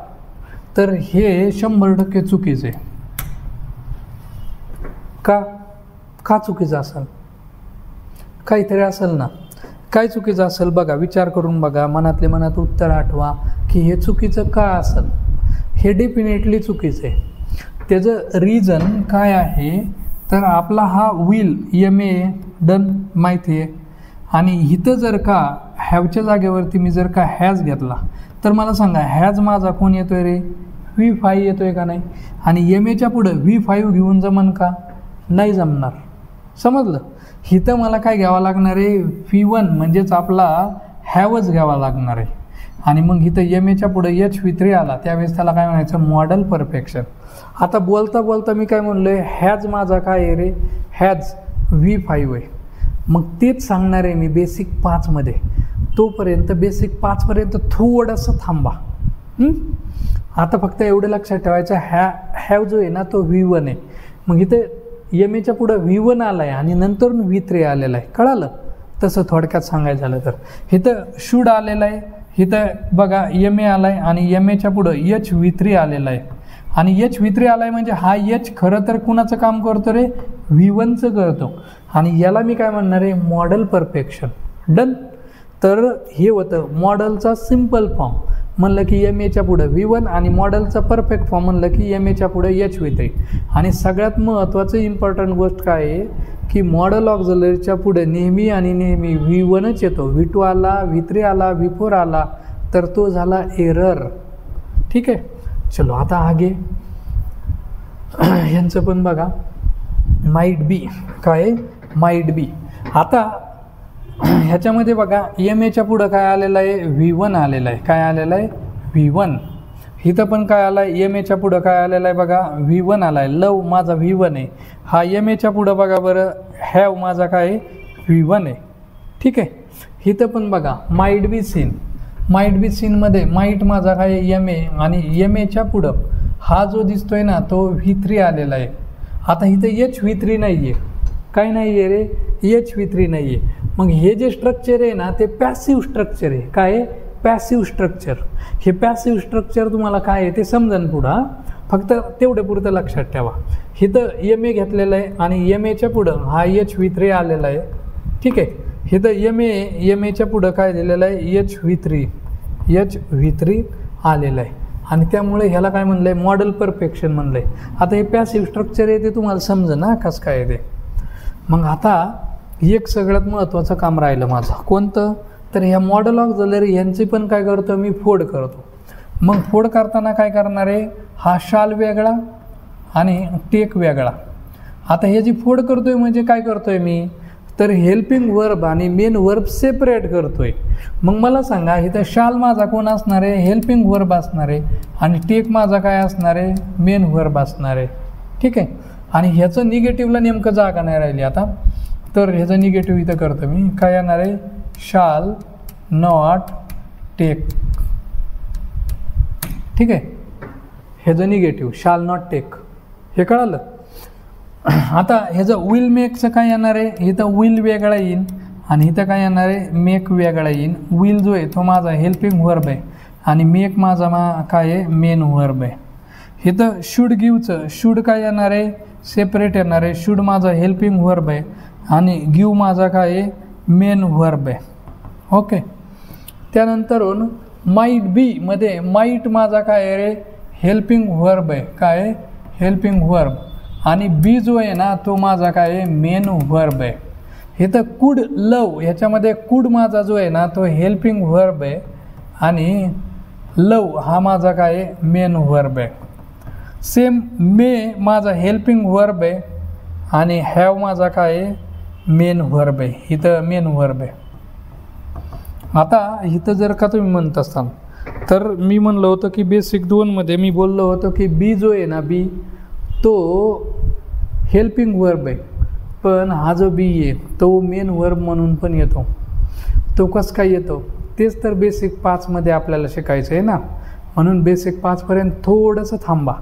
तर हे 100% चुकीचे. का चुकीचं असेल? काहीतरी असेल ना. काय चुकीचं असेल बघा, विचार करून बघा, मनातले मनात उत्तर आठवा की हे चुकीचं का असेल. हे डेफिनेटली चुकीचं आहे. त्याचं रिझन काय आहे? तर आपला हा विल MA डन माहिती आहे, आणि इथं जर का हॅवच्या जागेवरती मी जर का हॅज घेतला तर मला सांगा हॅज माझा कोण येतोय रे? V5 येतोय का नाही? आणि MAच्या पुढं V5 घेऊन जमन का? नाही जमणार. समजलं? इथं मला काय घ्यावं लागणार आहे? V1 म्हणजेच आपला हॅवच घ्यावा लागणार आहे. आणि मग इथं MAच्या पुढे HV3 आला त्यावेळेस त्याला काय म्हणायचं? Model perfection. आता बोलता बोलता मी काय म्हणलोय? हॅज माझा काय आहे रे? हॅज V5 आहे. मग तेच सांगणार आहे मी बेसिक 5 मध्ये. तोपर्यंत बेसिक 5 पर्यंत थोडंसं थांबा. आता फक्त एवढं लक्षात ठेवायचं हॅव जो आहे ना तो V1 आहे. मग इथं MAच्या पुढं V1 आलाय आणि नंतर V3 आलेला आहे. कळालं? तसं थोडक्यात सांगायचं झालं तर इथं शूड आलेलं आहे, इथं बघा MA आलाय आणि MAच्या पुढं HV3 आलेला आहे. आणि HV3 आलाय म्हणजे हा H खरं तर कुणाचं काम करतो रे? V1चं करतो. आणि याला मी काय म्हणणार आहे? Model perfection. डन. तर हे होतं मॉडेलचा सिम्पल फॉर्म म्हणलं की MAच्या पुढं V1, आणि मॉडेलचा परफेक्ट फॉर्म म्हणलं की MAच्या पुढं HV3. आणि सगळ्यात महत्त्वाचं इम्पॉर्टंट गोष्ट काय आहे की मॉडेल ऑक्झिलरीच्या पुढे नेहमी आणि नेहमी V1च येतो. V2 आला, V3 आला, V4 आला तर तो झाला एरर. ठीक आहे. चलो आता आगे यांचं पण बघा. माईट बी काय? Might be. आता ह्याच्यामध्ये बघा MAच्या पुढं काय आलेलं आहे? V1 आलेलं आहे. काय आलेलं आहे? V1. इथं पण काय आलं आहे? MAच्या पुढं काय आलेलं आहे बघा? V1 आला आहे. लव माझा V1 आहे. हा MAच्या पुढं बघा बरं हॅव माझा काय आहे? V1 आहे. ठीक आहे. इथं पण बघा might be seen. Might be सीनमध्ये माईट माझा काय आहे? MA, आणि MAच्या पुढं हा जो दिसतोय ना तो V3 आलेला आहे. आता इथं HV3 नाही आहे. काय नाही आहे रे? HV3 नाही आहे. मग हे जे स्ट्रक्चर आहे ना ते पॅसिव्ह स्ट्रक्चर आहे. काय आहे? Passive structure. हे पॅसिव्ह स्ट्रक्चर तुम्हाला काय आहे ते समजन पुढं. फक्त तेवढे पुरतं लक्षात ठेवा. इथं MA घेतलेलं आहे आणि MAच्या पुढं हा HV3 आलेला आहे. ठीक आहे. इथं MAच्या पुढं काय दिलेलं आहे? HV3 आलेलं आहे. आणि त्यामुळे ह्याला काय म्हणलं आहे? मॉडेल परफेक्शन म्हणलं आहे. आता हे पॅसिव्ह स्ट्रक्चर आहे ते तुम्हाला समजा ना कसं काय आहे ते. मग आता एक सगळ्यात महत्त्वाचं काम राहिलं माझं. कोणतं? तर ह्या मॉडेल ऑक्झिलरी यांची पण काय करतो मी? फोड करतो. मग फोड करताना काय करणार आहे? हा शाल वेगळा आणि टेक वेगळा. आता हे जी फोड करतोय म्हणजे काय करतोय मी? तर हेल्पिंग वर्ब आणि मेन वर्ब सेपरेट करतोय. मग मला सांगा इथं शाल माझा कोण असणार आहे? हेल्पिंग वर्ब असणार आहे. आणि टेक माझा काय असणार आहे? मेन वर्ब असणार आहे. ठीक आहे. आणि ह्याचं निगेटिव्हला नेमकं जागा नाही राहिली आता. तर ह्याचं निगेटिव्ह इथं करतो मी. काय येणार आहे? शाल नॉट टेक. ठीक आहे. ह्याचं निगेटिव्ह शाल नॉट टेक. हे कळालं? आता ह्याचं विल मेकचं काय येणार आहे? इथं विल वेगळा येईन आणि इथं काय येणार आहे? मेक वेगळा येईन. विल जो आहे तो माझा हेल्पिंग वर्ब आहे आणि मेक माझा काय आहे? मेन वर्ब आहे. इथं शूड गिव्हचं शूड काय येणार आहे? सेपरेट येणार आहे. शूड माझा हेल्पिंग वर्ब आहे आणि गिव्ह माझा काय आहे? मेन वर्ब आहे. ओके. त्यानंतरून माईट बी मध्ये माईट माझा काय आहे रे, हेल्पिंग व्हर्ब आहे. काय आहे, हेल्पिंग व्हर्ब. आणि बी जो आहे ना तो माझा काय आहे, मेन व्हर्ब आहे. इथं कुड लव, ह्याच्यामध्ये कुड माझा जो आहे ना तो हेल्पिंग व्हर्ब आहे आणि लव हा माझा काय आहे, मेन व्हर्ब आहे. सेम मे माझा हेल्पिंग व्हर्ब आहे आणि हॅव माझा काय आहे, मेन व्हर्ब आहे. इथं मेन व्हर्ब आहे. आता इथं जर का तुम्ही म्हणत असाल तर मी म्हणलं होतं की बेसिक 2मध्ये मी बोललो होतो की बी जो आहे ना, बी तो हेल्पिंग व्हर्ब आहे, पण हा जो बी आहे तो मेन व्हर्ब म्हणून पण येतो. तो कसं काय येतो तेच तर बेसिक 5मध्ये आपल्याला शिकायचं आहे ना, म्हणून बेसिक 5पर्यंत थोडंसं थांबा.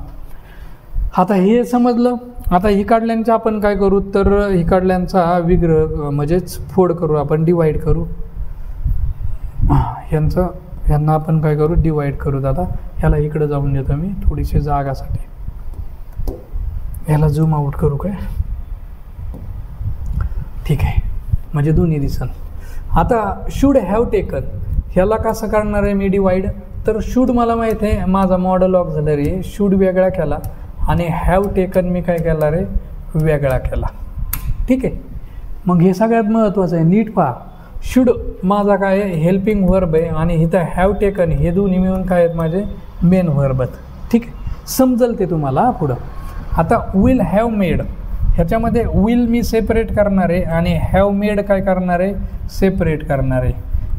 आता हे समजलं. आता हिकडल्यांचा आपण काय करू तर हिकडल्यांचा विग्रह म्हणजेच फोड करू, आपण डिवाईड करू. ह्यांना आपण काय करू, डिवाईड करू. आता ह्याला इकडं जाऊन देतो मी थोडीशी जागासाठी. ह्याला झूम आउट करू काय, ठीक आहे, म्हणजे दोन्ही दिसन. आता शुड हॅव टेकन ह्याला कसं करणार आहे मी डिवाईड, तर शुड मला माहीत आहे माझा मॉडल ऑक्झिलरी आहे, शुड वेगळा केला आणि हॅव टेकन मी काय केला रे, वेगळा केला. ठीक आहे. मग हे सगळ्यात महत्त्वाचं आहे, नीट पहा. शुड माझा काय आहे, हेल्पिंग व्हर्ब आहे आणि इथं हॅव टेकन हे दोन्ही मिळून काय आहेत माझे, मेन व्हर्ब आहेत. ठीक आहे, समजल ते तुम्हाला पुढं. आता विल हॅव मेड ह्याच्यामध्ये विल मी सेपरेट करणार आहे आणि हॅव मेड काय करणार आहे, सेपरेट करणार आहे.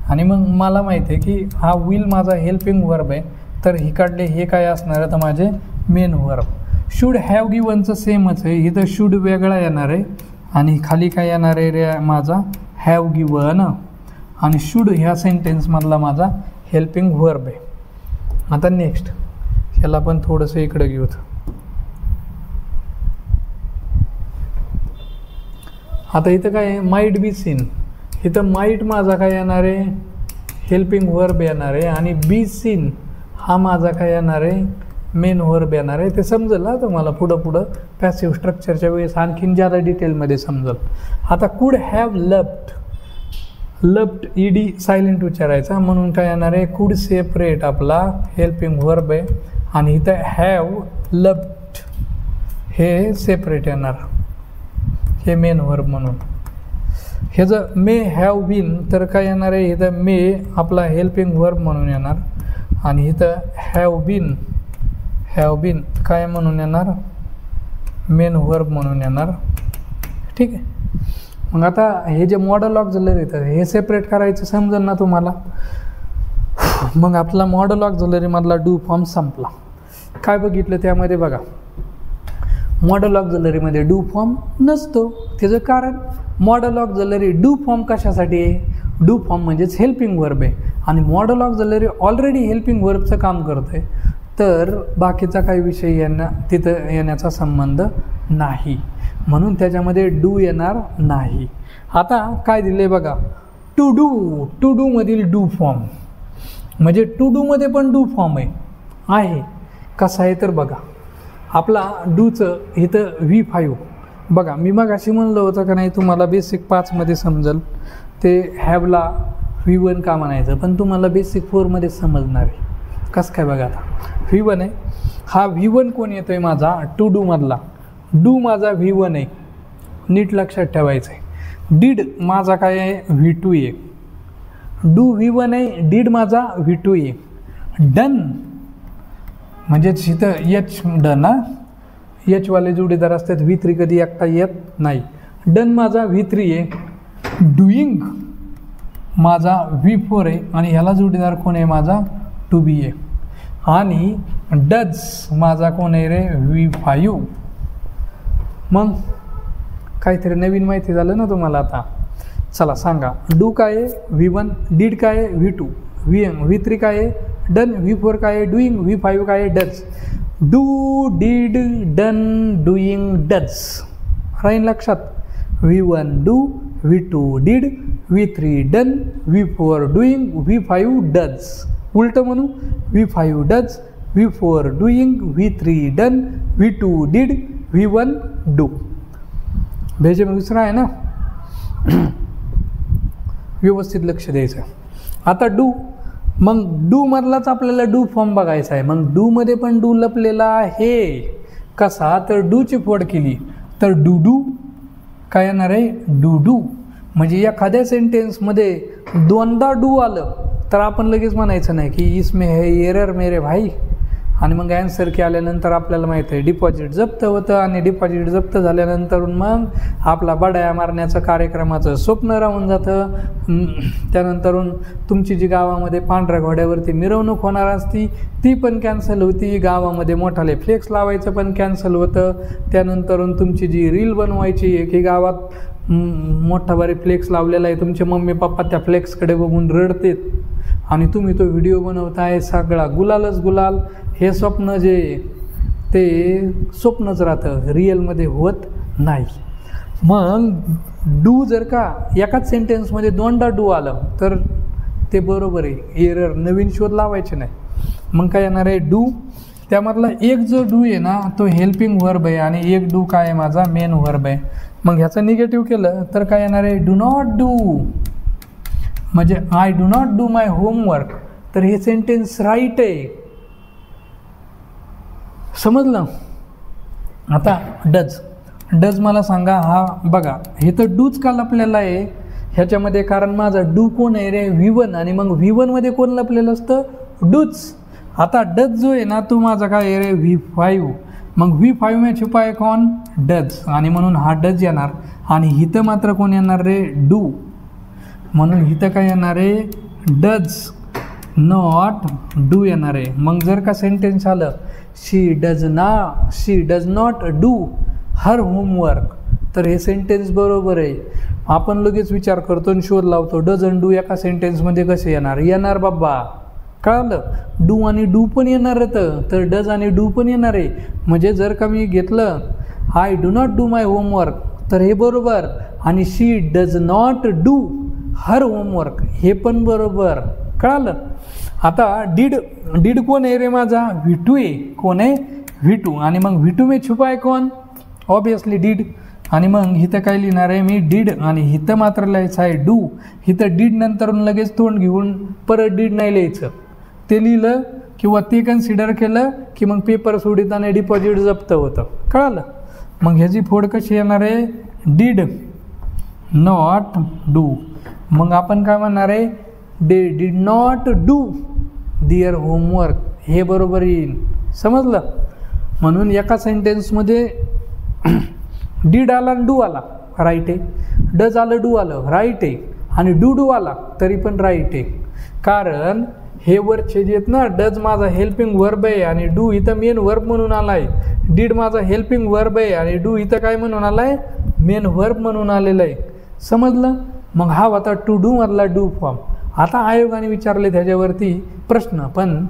आणि मग मला माहिती आहे की हा विल माझा हेल्पिंग व्हर्ब आहे, तर हिकडले हे काय असणार आहे तर माझे मेन व्हर्ब. शुड हॅव गिवनचं सेमच आहे, इथं शुड वेगळा येणार आहे आणि खाली काय येणार आहे रे माझा हॅव गिवन, आणि शुड ह्या सेंटेन्समधला माझा हेल्पिंग व्हर्ब आहे. आता नेक्स्ट ह्याला पण थोडंसं इकडं घेऊत. आता इथं काय आहे, माईट बी सीन. इथं माईट माझा काय येणार आहे, हेल्पिंग व्हर्ब येणार आहे आणि बी सीन हा माझा काय येणार आहे, मेन व्हर्ब येणार आहे. ते समजेल ना तुम्हाला पुढं पॅसिव्ह स्ट्रक्चरच्या वेळेस आणखीन जादा डिटेलमध्ये समजेल. आता could have loved, loved ED silent उच्चारायचा म्हणून काय येणार आहे, कुड सेपरेट आपला हेल्पिंग व्हर्ब आहे आणि इथं हॅव लव्ड हे सेपरेट येणार, हे मेन व्हर्ब म्हणून. हे जर मे हॅव बीन तर काय येणार आहे, इथं मे आपला हेल्पिंग व्हर्ब म्हणून येणार आणि इथं हॅव बीन काय म्हणून येणार, मेन व्हर्ब म्हणून येणार. ठीक आहे. मग आता हे जे मॉडल ऑक्झिलरी तर हे सेपरेट करायचं समजेल ना तुम्हाला. मग आपला मॉडल ऑक्झिलरीमधला डू फॉर्म संपला. काय बघितलं त्यामध्ये बघा, मॉडल ऑक्झिलरीमध्ये डू फॉर्म नसतो. त्याचं कारण मॉडल ऑक्झिलरी डू फॉर्म कशासाठी आहे, डू फॉर्म म्हणजेच हेल्पिंग व्हर्ब आहे आणि मॉडल ऑक्झिलरी ऑलरेडी हेल्पिंग व्हर्बचं काम करतं आहे, तर बाकीचा काही विषय तिथं येण्याचा संबंध नाही, म्हणून त्याच्यामध्ये डू येणार नाही. आता काय दिले बघा, टू डूमधील डू फॉर्म म्हणजे टू डूमध्ये पण डू फॉर्म आहे. कसं आहे तर बघा, आपला डूचं इथं V5 बघा, मी मग अशी म्हणलं होतं का नाही तुम्हाला बेसिक 5मध्ये समजेल ते हॅवला V1 का म्हणायचं, पण तुम्हाला बेसिक 4मध्ये समजणार आहे. कसं काय बघा, आता V1 आहे, हा V1 कोण येतो आहे माझा, टू डूमधला डू माझा V1 आहे, नीट लक्षात ठेवायचं आहे. डीड माझा काय आहे, V2 आहे. डू V1 आहे, डीड माझा V2 आहे. डन म्हणजेच इथं एच डन, एचवाले जोडीदार असतात, V3 कधी एकटा येत नाही. डन माझा V3 आहे. डुईंग माझा V4 आहे आणि ह्याला जोडीदार कोण आहे माझा टू बी आहे. आणि डज माझा कोण आहे रे, V5. मग काहीतरी नवीन माहिती झालं ना तुम्हाला. आता चला सांगा, डू काय आहे V1, डीड काय आहे V2, V3 काय आहे डन, V4 काय आहे डुईंग, V5 काय आहे does. Do did done doing does राहील लक्षात. V1 do, V2 did, V3 done, V4 doing, V5 does. उलटं म्हणू, V5 does, V4 doing, V3 done, V2 did, V1 do. भेजे मग दुसरा आहे ना, व्यवस्थित लक्ष द्यायचं. आता डू, मग डू मधलाच आपल्याला डू फॉर्म बघायचा आहे. मग डू मध्ये पण डू लपलेला आहे. कसा, तर डूची फोड केली तर डू डू काय येणार आहे, डू डू. म्हणजे एखाद्या सेंटेन्समध्ये दोनदा डू आलं तर आपण लगेच म्हणायचं नाही की इसमें है एरर मेरे भाई. आणि मग ॲन्सर की आल्यानंतर आपल्याला माहीत आहे डिपॉझिट जप्त होतं. आणि डिपॉझिट जप्त झाल्यानंतर मग आपला बडाया मारण्याचं कार्यक्रमाचं स्वप्न राहून जातं. त्यानंतरून तुमची जी गावामध्ये पांढऱ्या घोड्यावरती मिरवणूक होणार असती ती पण कॅन्सल होती. गावामध्ये मोठाले फ्लेक्स लावायचं पण कॅन्सल होतं. त्यानंतरून तुमची जी रील बनवायची आहे की गावात मोठा भारी फ्लेक्स लावलेला आहे, तुमचे मम्मी पप्पा त्या फ्लेक्सकडे बघून रडतेत आणि तुम्ही तो व्हिडिओ बनवताय, सगळा गुलालच गुलाल. हे स्वप्न जे ते स्वप्नच राहतं, रिअलमध्ये होत नाही. मग डू जर का एकाच सेंटेन्समध्ये दोनदा डू आलं तर ते बरोबर आहे, एरर, नवीन शोध लावायचे नाही. मग काय येणार आहे, डू. त्यामधला एक जो डू आहे ना तो हेल्पिंग व्हर्ब आहे आणि एक डू काय आहे माझा, मेन व्हर्ब आहे. मग ह्याचं निगेटिव्ह केलं तर काय येणार आहे, डू नॉट डू. म्हणजे I do not do my homework, तर हे सेंटेन्स राईट आहे. समजलं. आता डज, डज मला सांगा, हा बघा हे तर डूच का लपलेला आहे ह्याच्यामध्ये, कारण माझा डू कोण आहे रे, V1. आणि मग V1 मध्ये कोण लपलेलं असतं, डूच. आता डज जो आहे ना तो माझा काय आहे रे, V5. मग V5 में छुपा है कौन, डज. आणि म्हणून हा डज येणार. आणि हिथं मात्र कोण येणार रे, डू. म्हणून हिथं काय येणार आहे, डज नॉट डू येणार आहे. मग जर का सेंटेन्स आलं she does not do her homework, तर हे सेंटेन्स बरोबर आहे. आपण लगेच विचार करतो आणि शोध लावतो डज आणि डू एका सेंटेन्समध्ये कसे येणार, येणार बाबा, कळालं. डू आणि डू पण येणार होतं तर डज आणि डू पण येणार आहे. म्हणजे जर का मी घेतलं I do not do my homework तर हे बरोबर, आणि she does not do her homework हे पण बरोबर, कळालं. आता डीड कोण आहे रे माझा, V2 आहे. कोण आहे, V2. आणि मग V2 में छुपा आहे कोण, ऑब्वियसली डीड. आणि मग हिथं काय लिहिणार आहे मी, डीड. आणि हिथं मात्र लिहायचं आहे डू. हिथं डीड नंतरून लगेच तोंड घेऊन परत डीड नाही लिहायचं. ते लिहिलं किंवा ते कन्सिडर केलं की मग पेपर सोडिताना डिपॉझिट जप्त होतं, कळालं. मग ह्याची फोड कशी येणार आहे, डीड नॉट डू. मग आपण काय म्हणणार आहे, they did not do their homework, हे बरोबर येईल. समजलं. म्हणून एका सेंटेन्समध्ये डीड आला आणि डू आला, राईट आहे. डज आलं, डू आलं, राईट आहे. आणि डू आला तरी पण राईट आहे. कारण हे वरचे जे आहेत ना, डज माझा हेल्पिंग वर्ब आहे आणि डू इथं मेन वर्ब म्हणून आला आहे. डीड माझा हेल्पिंग वर्ब आहे आणि डू इथं काय म्हणून आला आहे, मेन वर्ब म्हणून आलेलं आहे. समजलं. मग हा होता टू डू मधला डू फॉर्म. आता आयोगाने विचारले त्याच्यावरती प्रश्न, पण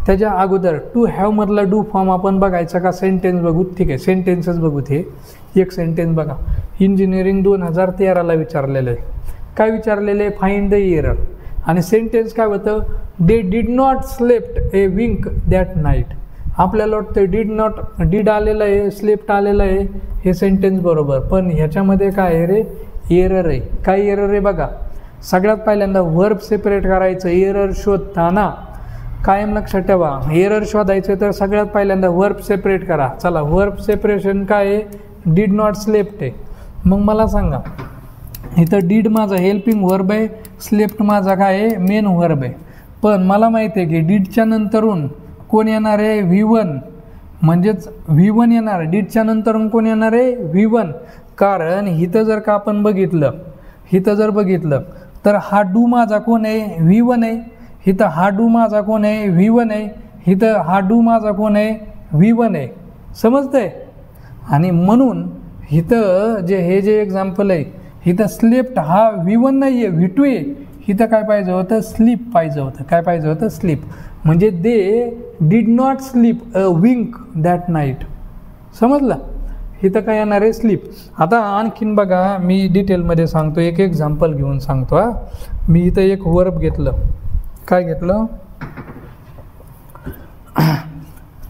त्याच्या अगोदर टू हॅव मधला डू फॉर्म आपण बघायचा का, सेंटेन्स बघू. ठीक आहे, सेंटेन्सच बघू. ते एक सेंटेन्स बघा, इंजिनिअरिंग 2013ला विचारलेलं आहे. काय विचारलेलं आहे, फाइंड द एरर. आणि सेंटेन्स काय होतं, they did not slept a wink that night. आपल्याला वाटतं डीड आलेलं आहे, स्लेप्ट आलेलं आहे, हे सेंटेन्स बरोबर. पण ह्याच्यामध्ये काय आहे रे, एरर आहे. काय एरर आहे बघा. सगळ्यात पहिल्यांदा वर्ब सेपरेट करायचं. एरर शोधताना कायम लक्षात ठेवा, एरर शोधायचं तर सगळ्यात पहिल्यांदा वर्ब सेपरेट करा. चला, वर्ब सेपरेशन काय आहे, डीड नॉट स्लेप्ट आहे. मग मला सांगा, इथं डीड माझा हेल्पिंग वर्ब आहे, स्लेप्ट माझा काय आहे, मेन वर्ब आहे. पण मला माहिती आहे की डीडच्या नंतरून कोण येणार आहे, V1. म्हणजेच V1 येणार. डीडच्या नंतरून कोण येणार आहे, V1. कारण इथं जर का आपण बघितलं, इथं जर बघितलं तर हा डू माझा कोण आहे, V1 आहे. इथं हा डू माझा कोण आहे, V1 आहे. इथं हा डू माझा कोण आहे, V1 आहे. समजतंय. आणि म्हणून इथं हे जे एक्झाम्पल आहे, इथं स्लिप्ट हा V1 नाही आहे, V2 आहे. इथं काय पाहिजे होतं, स्लीप पाहिजे होतं. काय पाहिजे होतं, स्लीप. म्हणजे they did not sleep a wink that night. समजलं. इथं काय येणार आहे, स्लीप. आता आणखीन बघा, मी डिटेलमध्ये सांगतो, एक एक्झाम्पल घेऊन सांगतो. मी इथं एक वर्ब घेतलं. काय घेतलं,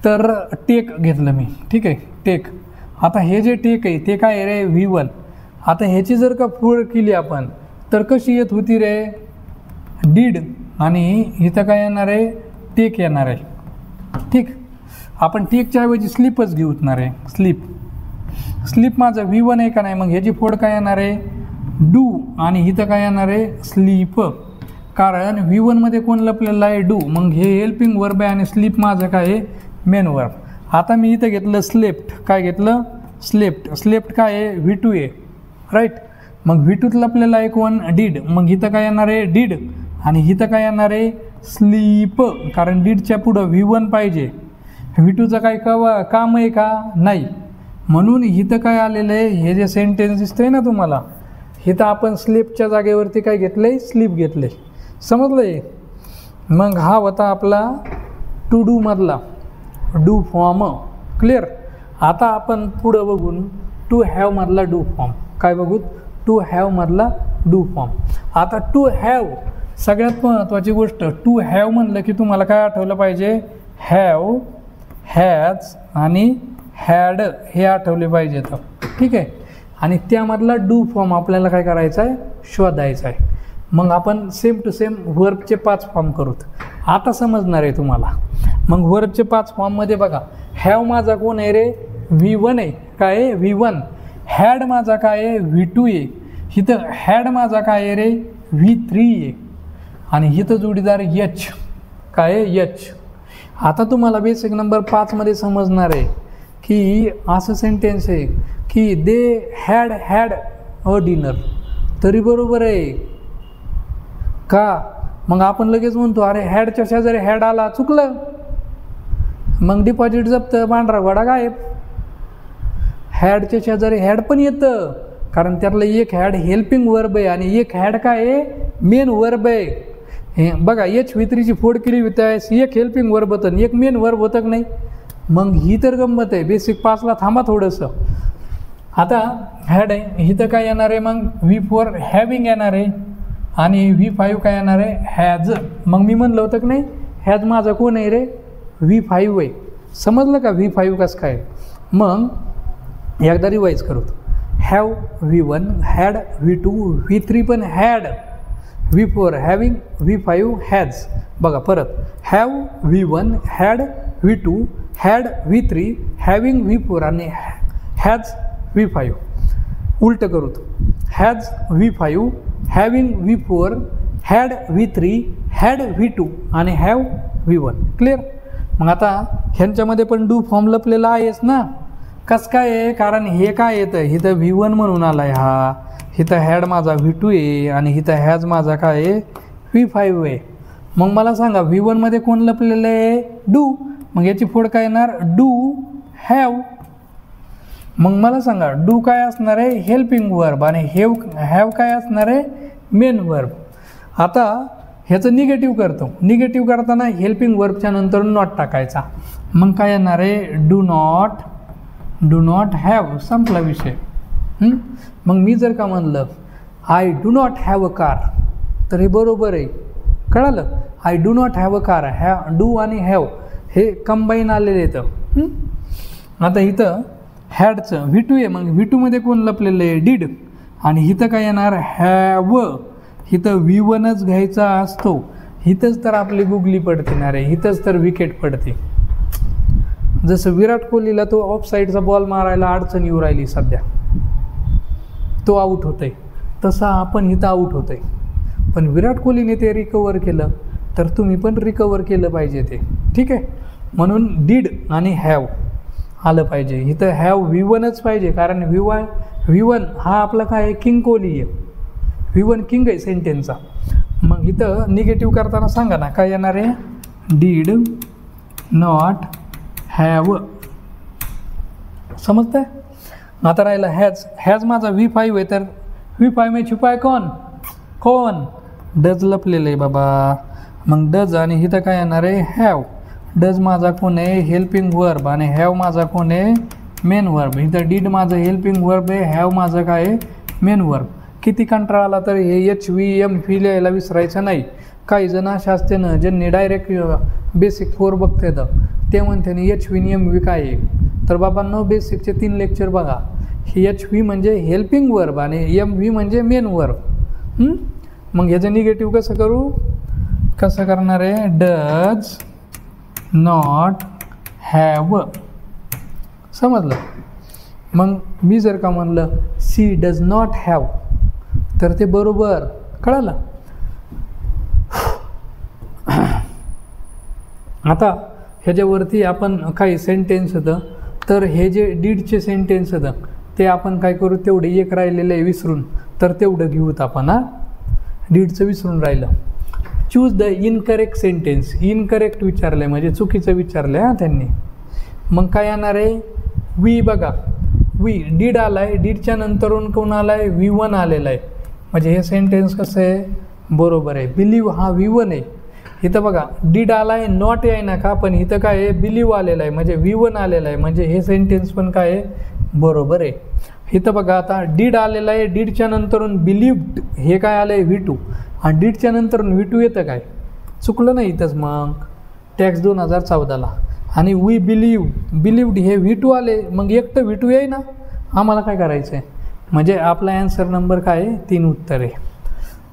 तर टेक घेतलं मी. ठीक आहे, टेक. आता हे जे टेक आहे ते काय आहे रे, V1. आता ह्याची जर का फोड केली आपण तर कशी येत होती रे, डीड आणि इथं काय येणार आहे, टेक येणार आहे. ठीक, आपण टेकच्या ऐवजी स्लीपच घेऊतणार आहे. स्लीप माझं V1 आहे का नाही, मग ह्याची फोड काय येणार आहे, डू, आणि इथं काय येणार आहे, स्लीप. कारण V1 मध्ये कोण लपलेलं आहे, डू, मग हे हेल्पिंग वर्ब आहे आणि स्लीप माझं काय आहे, मेन वर्ब. आता मी इथं घेतलं स्लेप्ट, काय घेतलं, स्लेप्ट काय आहे, V2 आहे, राईट. मग V2 लपलेलं आहे कोण, डीड, मग इथं काय येणार आहे, डीड, आणि इथं काय येणार आहे, स्लीप. कारण डीडच्या पुढं V1 पाहिजे. V2चं काय काम आहे का, नाही. म्हणून इथं काय आलेलं आहे, हे जे सेंटेन्स दिसतंय ना तुम्हाला, इथं आपण स्लीपच्या जागेवरती काय घेतलंय, स्लीप घेतले. समजलंय. मग हा होता आपला टू डू मधला डू फॉर्म. क्लिअर. आता आपण पुढं बघून टू हॅव मधला डू फॉर्म. काय बघू, टू हॅव मधला डू फॉर्म. आता टू हॅव, सगळ्यात महत्त्वाची गोष्ट, टू हॅव म्हणलं की तुम्हाला काय आठवलं पाहिजे, हॅव, हॅज आणि हॅड हे आठवले पाहिजे. तर ठीक आहे. आणि त्यामधला डू फॉर्म आपल्याला काय करायचा आहे, शोधायचा आहे. मग आपण सेम टू सेम वर्बचे 5 फॉर्म करूत. आता समजणार आहे तुम्हाला. मग वर्बचे 5 फॉर्ममध्ये बघा, हॅव माझा कोण आहे रे, V1 आहे. काय आहे, V1. हॅड माझा काय आहे, V2 आहे. इथं हॅड माझा काय आहे रे, V3 आहे. आणि इथं जोडीदार H, काय आहे, H. आता तुम्हाला बेसिक नंबर 5 मध्ये समजणार आहे की असं सेंटेन्स आहे की दे हॅड अ डिनर. तरी बरोबर आहे का, मग आपण लगेच म्हणतो अरे हॅडच्या शेजारी हॅड आला, चुकलं. मग डिपॉझिट जप्त, पांढरा घोडा गायब. हॅडच्या शेजारी हॅड पण येतं, कारण त्यातलं एक हॅड हेल्पिंग वर्ब आहे आणि एक हॅड काय आहे, मेन वर्ब आहे. हे बघा, H3ची फोड केली होती, एक हेल्पिंग वर्ब होतं, एक मेन वर्ब होतं की नाही. मग ही तर गंमत आहे. बेसिक 5ला थांबा थोडंसं. आता हॅड आहे, इथं काय येणार आहे, मग V4 हॅविंग येणार आहे आणि V5 काय येणार आहे, हॅज. मग मी म्हणलं होतं की नाही, हॅज माझा कोण आहे रे, V5 आहे. समजलं का, V5 कसं काय. मग एकदा रिवाईज करू. Have V1, had V2, V3 पण had, V4 having, V5 has. बघा परत, have V1, had V2, had V3, having V4 आणि हॅज V5. उलट करू. Has V5, having V4, had V3, had V2 आणि हॅव V1. क्लिअर. मग आता ह्यांच्यामध्ये पण डू फॉर्म लपलेला आहेच ना. कसं काय आहे, कारण हे काय येतं, इथं V1 म्हणून आला आहे हा, इथं हॅड माझा V2 आहे आणि इथं हॅज माझा काय आहे, V5 आहे. मग मला सांगा V1 मध्ये कोण लपलेलं आहे, डू. मग याची फोड काय येणार, डू हॅव. मग मला सांगा डू काय असणार आहे, हेल्पिंग वर्ब, आणि हॅव काय असणार आहे, मेन वर्ब. आता ह्याचं निगेटिव्ह करतो. निगेटिव्ह करताना हेल्पिंग वर्बच्या नंतर नॉट टाकायचा. मग काय येणार आहे, डू नॉट हॅव. संपला विषय. मग मी जर का म्हणलं I do not have a car, तर हे बरोबर आहे. कळालं. I do not have a car, do आणि हॅव हे कंबाईन आलेले येतं. आता इथं हॅडचं V2 आहे, मग V2 मध्ये कोण लपलेलं आहे, डीड. आणि इथं काय येणार, हॅव. इथं V1च घ्यायचा असतो. इथंच तर आपली गुगली पडते ना रे, इथंच तर विकेट पडते. जसं विराट कोहलीला तो ऑफ साईडचा बॉल मारायला अडचण येऊ राहिली सध्या, तो आऊट होतोय, तसा आपण इथं आऊट होतोय. पण विराट कोहलीने ते रिकवर केलं, तर तुम्ही पण रिकवर केलं पाहिजे ते. ठीक आहे. म्हणून डीड आणि हॅव आलं पाहिजे. इथं हॅव V1च पाहिजे, कारण V1 हा आपला काय आहे, किंग कोहली आहे. V1 किंग आहे सेंटेन्सचा. मग इथं निगेटिव्ह करताना सांगा ना, काय येणार आहे, डीड नॉट हॅव. समजतंय. आता राहिला हॅज माझा V5 आहे, तर V5 में छुपा है कोण, डज लपलेलं आहे बाबा. मग डज आणि इथं काय येणार आहे, हॅव. डज माझा कोण आहे, हेल्पिंग वर्ब, आणि हॅव माझा कोण आहे, मेन वर्ब. इथं डीड माझं हेल्पिंग वर्ब आहे, हॅव माझं काय आहे, मेन वर्ब. किती कंटाळा आला तर हे HVMV लिहायला विसरायचं नाही. काही जण अशा असते ना, ज्यांनी डायरेक्ट बेसिक 4 बघते तर ते म्हणते ना HV आणि MV काय आहे. तर बाबांनो, बेसिकचे 3 लेक्चर बघा. ही HV म्हणजे हेल्पिंग वर्ब आणि MV म्हणजे मेन वर्ब. मग ह्याचं निगेटिव्ह कसं करू, कसं करणार आहे, डज नॉट हॅव. समजलं. मग मी जर का म्हणलं सी डज नॉट हॅव, तर ते बरोबर. कळालं. आता ह्याच्यावरती आपण काही सेंटेन्स होतं, तर हे जे डीडचे सेंटेन्स होतं ते आपण काय करू, तेवढे एक राहिलेलं आहे विसरून, तर तेवढं घेऊत आपण. डीडचं विसरून राहिलं. Choose the incorrect sentence. Incorrect विचारलं आहे म्हणजे चुकीचं विचारलं आहे त्यांनी. मग काय येणार आहे, वी. बघा वी डीड आला आहे, डीडच्या नंतरून कोण आला आहे, V1 आलेला आहे. म्हणजे हे सेंटेन्स कसं आहे, बरोबर आहे. बिलीव हा V1 आहे. इथं बघा डीड आला आहे, नॉट आहे ना का, पण इथं काय आहे, बिलीव आलेला आहे म्हणजे V1 आलेला आहे. म्हणजे हे सेंटेन्स पण काय आहे, बरोबर आहे. इथं बघा आता डीड आलेला आहे, डीडच्या नंतरून बिलीव्ड हे काय आलं आहे, V2, आणि डीडच्या नंतरून V2 येतं काय, चुकलं नाही इथंच. मग टॅक्स 2014ला. आणि वी बिलीव्ड हे V2 आले, मग एकटं V2 आहे ना, आम्हाला काय करायचं आहे, म्हणजे आपला ॲन्सर नंबर काय आहे, 3 उत्तर आहे.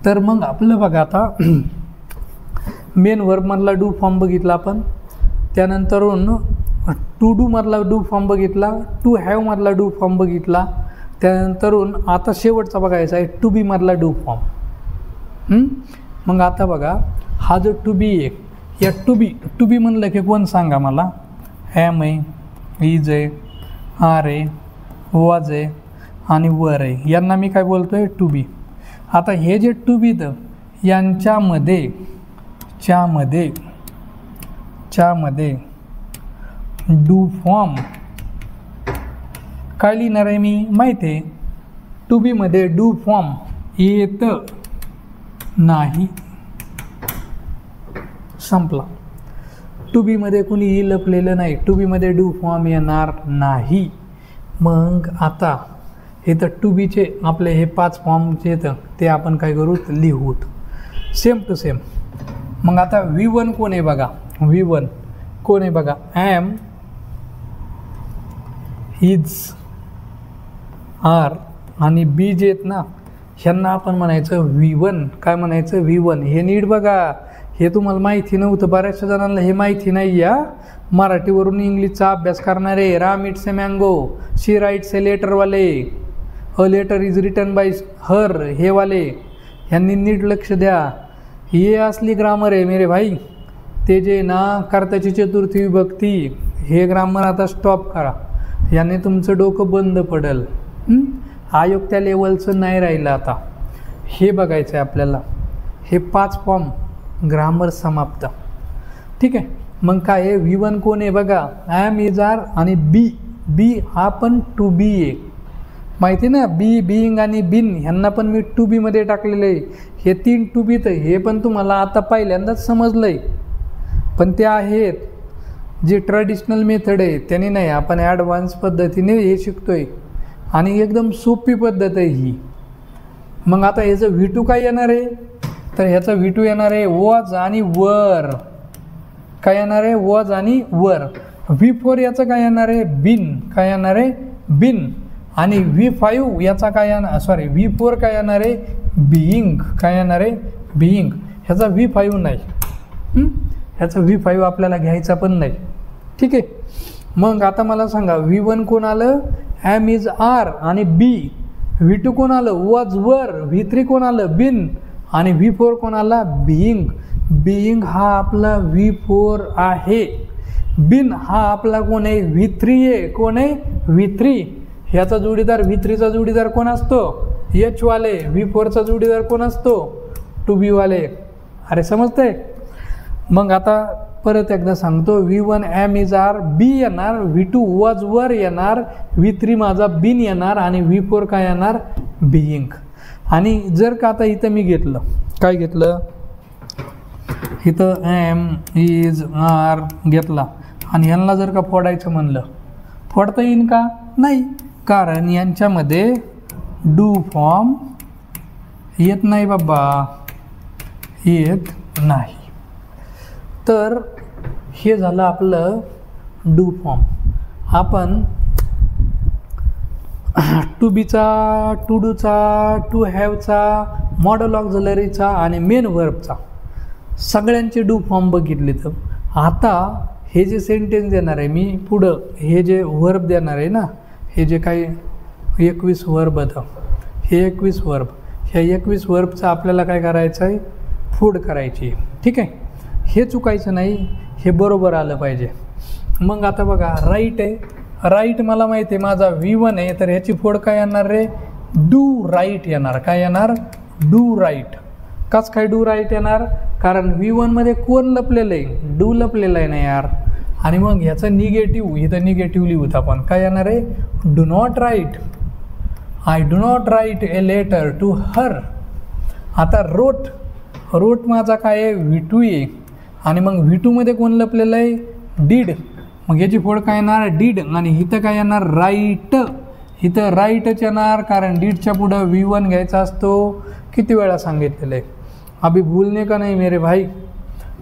तर मग आपलं बघा आता मेन वर्बमधला डू फॉर्म बघितला आपण, त्यानंतरून टू डूमधला डू फॉर्म बघितला, टू हॅवमधला डू फॉर्म बघितला, त्यानंतरून आता शेवटचा बघायचा आहे टू बीमधला डू फॉर्म. मग आता बघा हा जो टू बी आहे, या टू बी म्हणलं की कोण सांगा मला, ॲम आहे, इज आहे, आर आहे, वॉज आहे आणि वर आहे. यांना मी काय बोलतो आहे, टू बी. आता हे जे टू बी तर यांच्यामध्ये च्यामध्ये डू फॉर्म काय लिहिणार आहे मी, माहिती आहे. टू बीमध्ये डू फॉर्म येत नाही, संपला. टू बीमध्ये कुणी लपलेलं नाही, टू बीमध्ये डू फॉर्म येणार नाही. मग आता हे तर टू बीचे आपले हे 5 फॉर्म जे येतं ते आपण काय करू, लिहूत सेम टू सेम. मग आता V1 कोण आहे बघा, V1 कोण आहे बघा, ॲम, इज, आर आणि बी जे आहेत ना, ह्यांना आपण म्हणायचं V1. काय म्हणायचं, V1. हे नीट बघा, हे तुम्हाला माहिती नव्हतं, बऱ्याचशा जणांना हे माहिती नाही. या मराठीवरून इंग्लिशचा अभ्यास करणारे, Ram it's a mango, she writes a लेटरवाले, a letter is written by her हे वाले, ह्यांनी नीट लक्ष द्या. हे असली ग्रामर आहे मेरे भाई. ते जे ना कर्त्याची चतुर्थी विभक्ती, हे ग्रामर आता स्टॉप करा, याने तुमचं डोकं बंद पडेल. आयोग त्या लेवलचं नाही राहिलं. आता हे बघायचं आहे आपल्याला, हे 5 फॉर्म ग्रामर समाप्त. ठीक आहे. मग काय आहे, V1 कोण आहे बघा, ॲम, इज, आर आणि बी हा पण टू बी आहे, माहिती ना. बीइंग आणि बिन ह्यांना पण मी टू बीमध्ये टाकलेलं आहे. हे 3 टू बी तर हे पण तुम्हाला आता पहिल्यांदाच समजलं आहे, पण ते आहेत जे ट्रॅडिशनल मेथड आहे त्याने नाही, आपण ॲडव्हान्स पद्धतीने हे शिकतो आहे आणि एकदम सोपी पद्धत आहे ही. मग आता ह्याचं V2 काय येणार आहे, तर ह्याचा V2 येणार आहे वॉज आणि वर. काय येणार आहे, वॉज आणि वर. V4 याचं काय येणार आहे, बिन. काय येणार आहे, बिन. आणि V5 याचा काय येणार, सॉरी V4 काय येणार आहे, बीइंग. काय येणार आहे, बीइंग. ह्याचा V5 नाही, ह्याचा V5 आपल्याला घ्यायचा पण नाही. ठीक आहे. मग आता मला सांगा, V1 कोण आलं, ॲम, इज, आर आणि बी. V2 कोण आलं, वॉज, वर. V3 कोण आलं, बिन. आणि V4 कोण आला, बीइंग. बीइंग हा आपला V4 आहे. बिन हा आपला कोण आहे, V3 आहे. कोण आहे, V3. ह्याचा जोडीदार V3चा जोडीदार कोण असतो, H वाले. V4चा जोडीदार कोण असतो, टू बी वाले. अरे समजतंय. मग आता परत एकदा सांगतो, V1 ॲम, इज, आर, बी येणार. V2 वॉज, वर येणार. V3 माझा बिन येणार आणि V4 काय येणार, बीइंग. आणि जर का आता इथं मी घेतलं, काय घेतलं, इथं ॲम, इज, आर घेतला आणि ह्यांना जर का फोडायचं म्हणलं, फोडता येईन का, नाही. कारण यांच्यामध्ये डू फॉर्म येत नाही बाबा, येत नाही. तर हे झालं आपलं डू फॉर्म. आपण टू बीचा, टू डूचा, टू हॅवचा, मॉडल ऑक्झिलरीचा आणि मेन वर्बचा सगळ्यांचे डू फॉर्म बघितले तर आता हे जे सेंटेन्स देणार आहे मी पुढं हे जे वर्ब देणार आहे ना, हे जे काही 21 वर्ब होतं, हे 21 वर्ब, ह्या 21 वर्बचं आपल्याला काय करायचं आहे, फोड करायची. ठीक आहे, हे चुकायचं नाही, हे बरोबर आलं पाहिजे. मग आता बघा राईट आहे, राईट मला माहिती आहे माझा V1 आहे, तर ह्याची फोड काय येणार रे, डू राईट येणार. काय येणार, डू राईट. कस काय डू राईट येणार, कारण V1 मध्ये कोण लपलेलं आहे, डू लपलेलं आहे ना यार. आणि मग ह्याचं निगेटिव्ह, इथं निगेटिव्ह लिहूत आपण, काय येणार आहे, do not write. I do not write a letter to her. आता रोट, रोट माझा काय आहे, V2 आहे, आणि मग V2 मध्ये कोण लपलेलं आहे, डीड. मग याची फोड काय येणार, डीड. आणि इथं काय येणार, राईट. इथं राईटच येणार, कारण डीडच्या पुढं V1 घ्यायचा असतो. किती वेळा सांगितलेलं आहे, अभी भूलने का नाही मेरे भाई.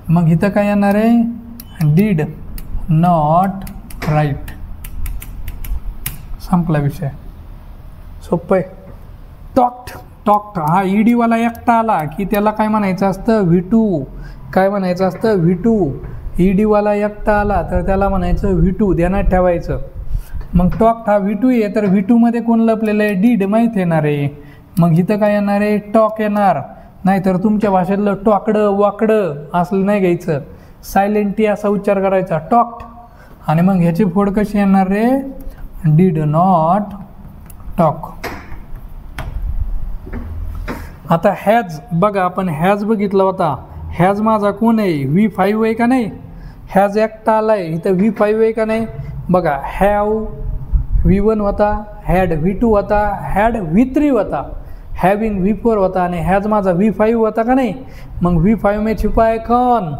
मग इथं काय येणार आहे, डीड नॉट राईट. संपला विषय, सोपं आहे. टॉक्ट, टॉक्ट हा ईडीवाला एकटा आला की त्याला काय म्हणायचं असतं, V2. काय म्हणायचं असतं, V2. ईडीवाला एकटा आला तर त्याला म्हणायचं V2, ध्यानात ठेवायचं. मग टॉक्ट हा V2 आहे, तर V2 मध्ये कोण लपलेलं आहे, डीड माहीत येणार आहे. मग इथं काय येणार आहे, टॉक येणार. नाहीतर तुमच्या भाषेतलं टॉकडं वाकडं असलं नाही घ्यायचं, सायलेंट टी असा उच्चार करायचा, टॉक्ट. आणि मग ह्याची फोड कशी येणार रे, डीड नॉट टॉक. आता हॅज बघा, आपण हॅज बघितला होता. हॅज माझा कोण आहे, V5 आहे का नाही. हॅज एकटा आला आहे, इथं V5 आहे का नाही. बघा हॅव V1 होता, हॅड V2 होता, हॅड V3 होता, हॅविंग V4 होता, आणि हॅज माझा V5 होता का नाही. मग V5 में छुपा है कौन,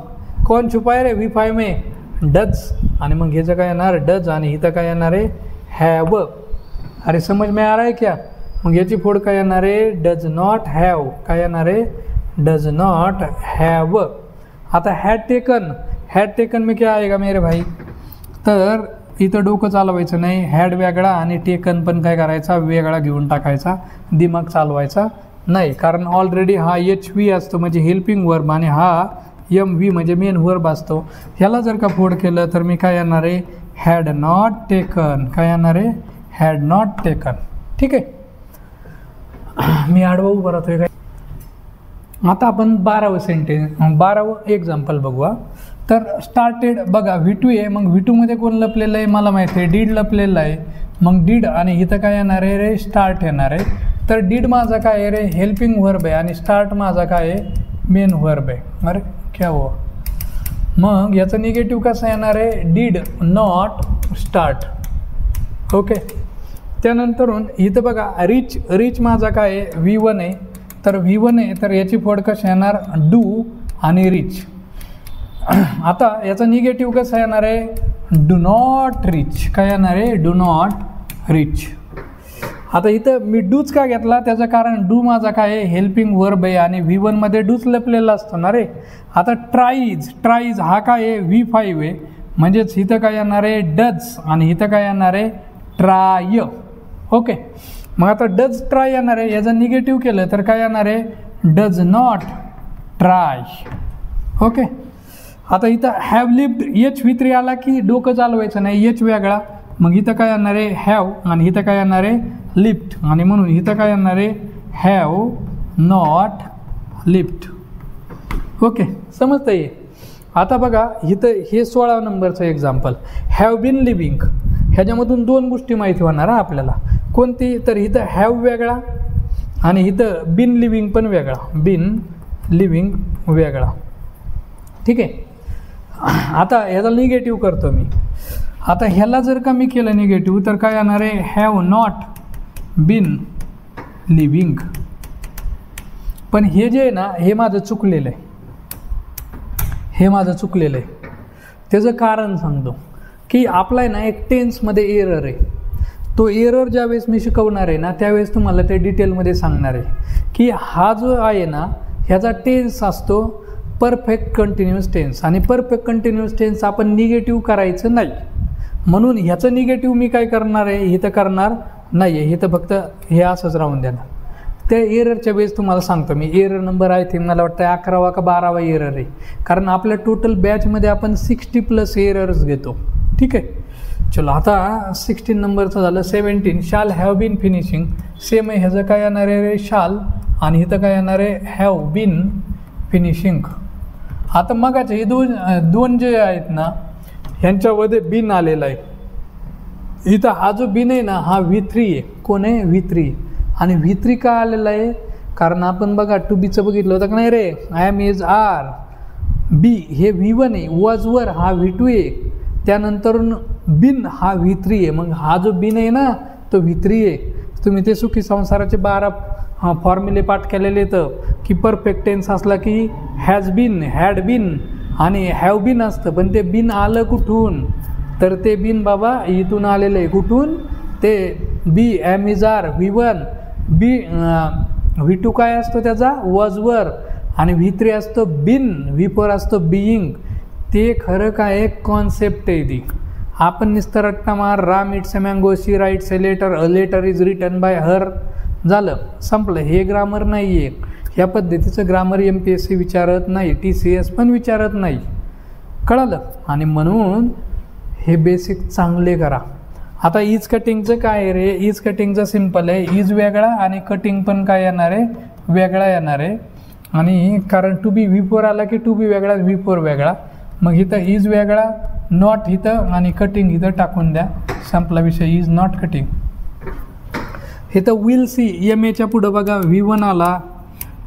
कौन छुपा है रे V5 में, डज. आणि मग ह्याचं काय येणार, डज. आणि इथं काय येणार आहे, हॅव. अरे समज में आ रहा है क्या. मग याची फोड काय येणार आहे, डज नॉट हॅव. काय येणार आहे, डज नॉट हॅव. आता हॅड टेकन, हॅड टेकन में क्या आएगा मेरे भाई, तर इथं डोकं चालवायचं नाही, हॅड वेगळा आणि टेकन पण काय करायचा, वेगळा घेऊन टाकायचा, दिमाग चालवायचा नाही. कारण ऑलरेडी हा HV असतो म्हणजे हेल्पिंग वर्ब, आणि हा MV म्हणजे मेन वर्ब असतो. ह्याला जर का फोड केलं तर मी काय येणार आहे, हॅड नॉट टेकन. काय येणार आहे, हॅड नॉट टेकन. ठीक आहे, मी आडवा उभं राहतोय काय. आता आपण 12वं सेंटेन्स, 12वं एक्झाम्पल बघूया. तर स्टार्टेड बघा V2 आहे, मग V2 मध्ये कोण लपलेलं आहे, मला माहिती आहे डीड लपलेलं आहे. मग डीड आणि इथं काय येणार आहे रे, स्टार्ट येणार आहे. तर डीड माझा काय आहे रे, हेल्पिंग वर्ब आहे, आणि स्टार्ट माझा काय आहे, मेन वर्ब आहे. अरे क्या हो. मग याचं निगेटिव्ह कसं येणार आहे, डीड नॉट स्टार्ट. ओके, त्यानंतरून इथं बघा रिच, रिच माझा काय आहे, V1 आहे, तर V1 आहे, तर याची फोड कशी येणार, डू आणि रिच. आता याचा निगेटिव्ह कसं येणार आहे, डू नॉट रिच. काय येणार आहे, डू नॉट रिच. आता इथं मी डूच का घेतला, त्याचं कारण डू माझा काय आहे, हेल्पिंग वर्ब आहे, आणि V1 मध्ये डूच लपलेला असतो ना रे. आता ट्राईज, ट्राईज हा काय आहे, V5 आहे, म्हणजेच इथं काय येणार आहे, डज. आणि इथं काय येणार आहे, ट्राय. ओके, मग आता डज ट्राय येणार आहे, याचं निगेटिव्ह केलं तर काय येणार आहे, डज नॉट ट्राय. ओके, आता इथं हॅव लिव्ड, HV3 आला की डोकं चालवायचं नाही, H वेगळा. मग इथं काय येणार आहे, हॅव, आणि इथं काय येणार आहे, लिफ्ट. आणि म्हणून इथं काय येणार आहे, हॅव नॉट लिफ्ट. ओके, समजतं आहे. आता बघा इथं हे 16 नंबरचं एक्झाम्पल, हॅव बिन लिव्हिंग. ह्याच्यामधून 2 गोष्टी माहिती होणार आपल्याला. कोणती, तर इथं हॅव वेगळा आणि इथं बिन लिव्हिंग पण वेगळा, बिन लिव्हिंग वेगळा. ठीक आहे, आता ह्याचा निगेटिव्ह करतो मी. आता ह्याला जर का मी केलं निगेटिव्ह तर काय येणार आहे, हॅव नॉट बिन लिव्हिंग. पण हे जे आहे ना, हे माझं चुकलेलं आहे, हे माझं चुकलेलं आहे. त्याचं कारण सांगतो की आपला आहे ना एक टेन्समध्ये एरर आहे. तो एरर ज्यावेळेस मी शिकवणार आहे ना, त्यावेळेस तुम्हाला ते डिटेलमध्ये सांगणार आहे की हा जो आहे ना, ह्याचा टेन्स असतो परफेक्ट कंटिन्युअस टेन्स, आणि परफेक्ट कंटिन्युअस टेन्स आपण निगेटिव्ह करायचं नाही. म्हणून ह्याचं निगेटिव्ह मी काय करणार आहे, इथं करणार नाही आहे, इथं फक्त हे असंच राहून देणार. त्या एररच्या वेळेस तुम्हाला सांगतो मी. एरर नंबर आय थिंक मला वाटतं 11वा का 12वा एरर आहे, कारण आपल्या टोटल बॅचमध्ये आपण 60+ एरर्स घेतो. ठीक आहे, चलो आता 16 नंबरचं झालं. 17 shall have bin finishing. Same आहे, ह्याचं काय येणार आहे शाल, आणि इथं काय येणार आहे हॅव बीन फिनिशिंग. आता मगाचे हे दोन जे आहेत ना ह्यांच्यामध्ये बिन आलेला आहे. इथं हा जो बिन आहे ना हा V3 आहे. कोण आहे V3. आणि V3 का आलेला आहे, कारण आपण बघा टू बीचं बघितलं होतं का नाही रे, आय एम इज आर. बी हे V1 आहे, वॉज वर हा V2 आहे, त्यानंतर बिन हा V3 आहे. मग हा जो बिन आहे ना तो V3 आहे. तुम्ही ते सुखी संसाराचे 12 फॉर्म्युले पाठ केलेले तर की परफेक्ट टेन्स असला की हॅज बीन, हॅड बीन आणि हॅव बीन असतं. पण ते बिन आलं कुठून, तर ते बिन बाबा इथून आलेलं आहे. कुठून, ते be am is are V1, be V2 काय असतो त्याचा वॉज वर, आणि V3 असतो बिन, V4 असतो बिईंग. ते खरं काय कॉन्सेप्ट आहे ती. आपण नुसतं रट्टा मार, Ram it's a mango, she writes a letter, a letter is written by her, झालं संपलं. हे ग्रामर नाही आहे. ह्या पद्धतीचं ग्रामर MPSC विचारत नाही, TCS पण विचारत नाही, कळालं. आणि म्हणून हे बेसिक चांगले करा. आता इज कटिंगचं काय आहे रे, इज कटिंगचं सिम्पल आहे. इज वेगळा आणि कटिंग पण काय येणार आहे वेगळा येणार आहे. आणि कारण टू बी V4 आला की टू बी वेगळा, V4 वेगळा. मग इथं इज वेगळा, नॉट इथं आणि कटिंग इथं टाकून द्या, संपला विषय. Is not cutting. इथं विल सी, एम एच्या पुढं बघा V1 आला,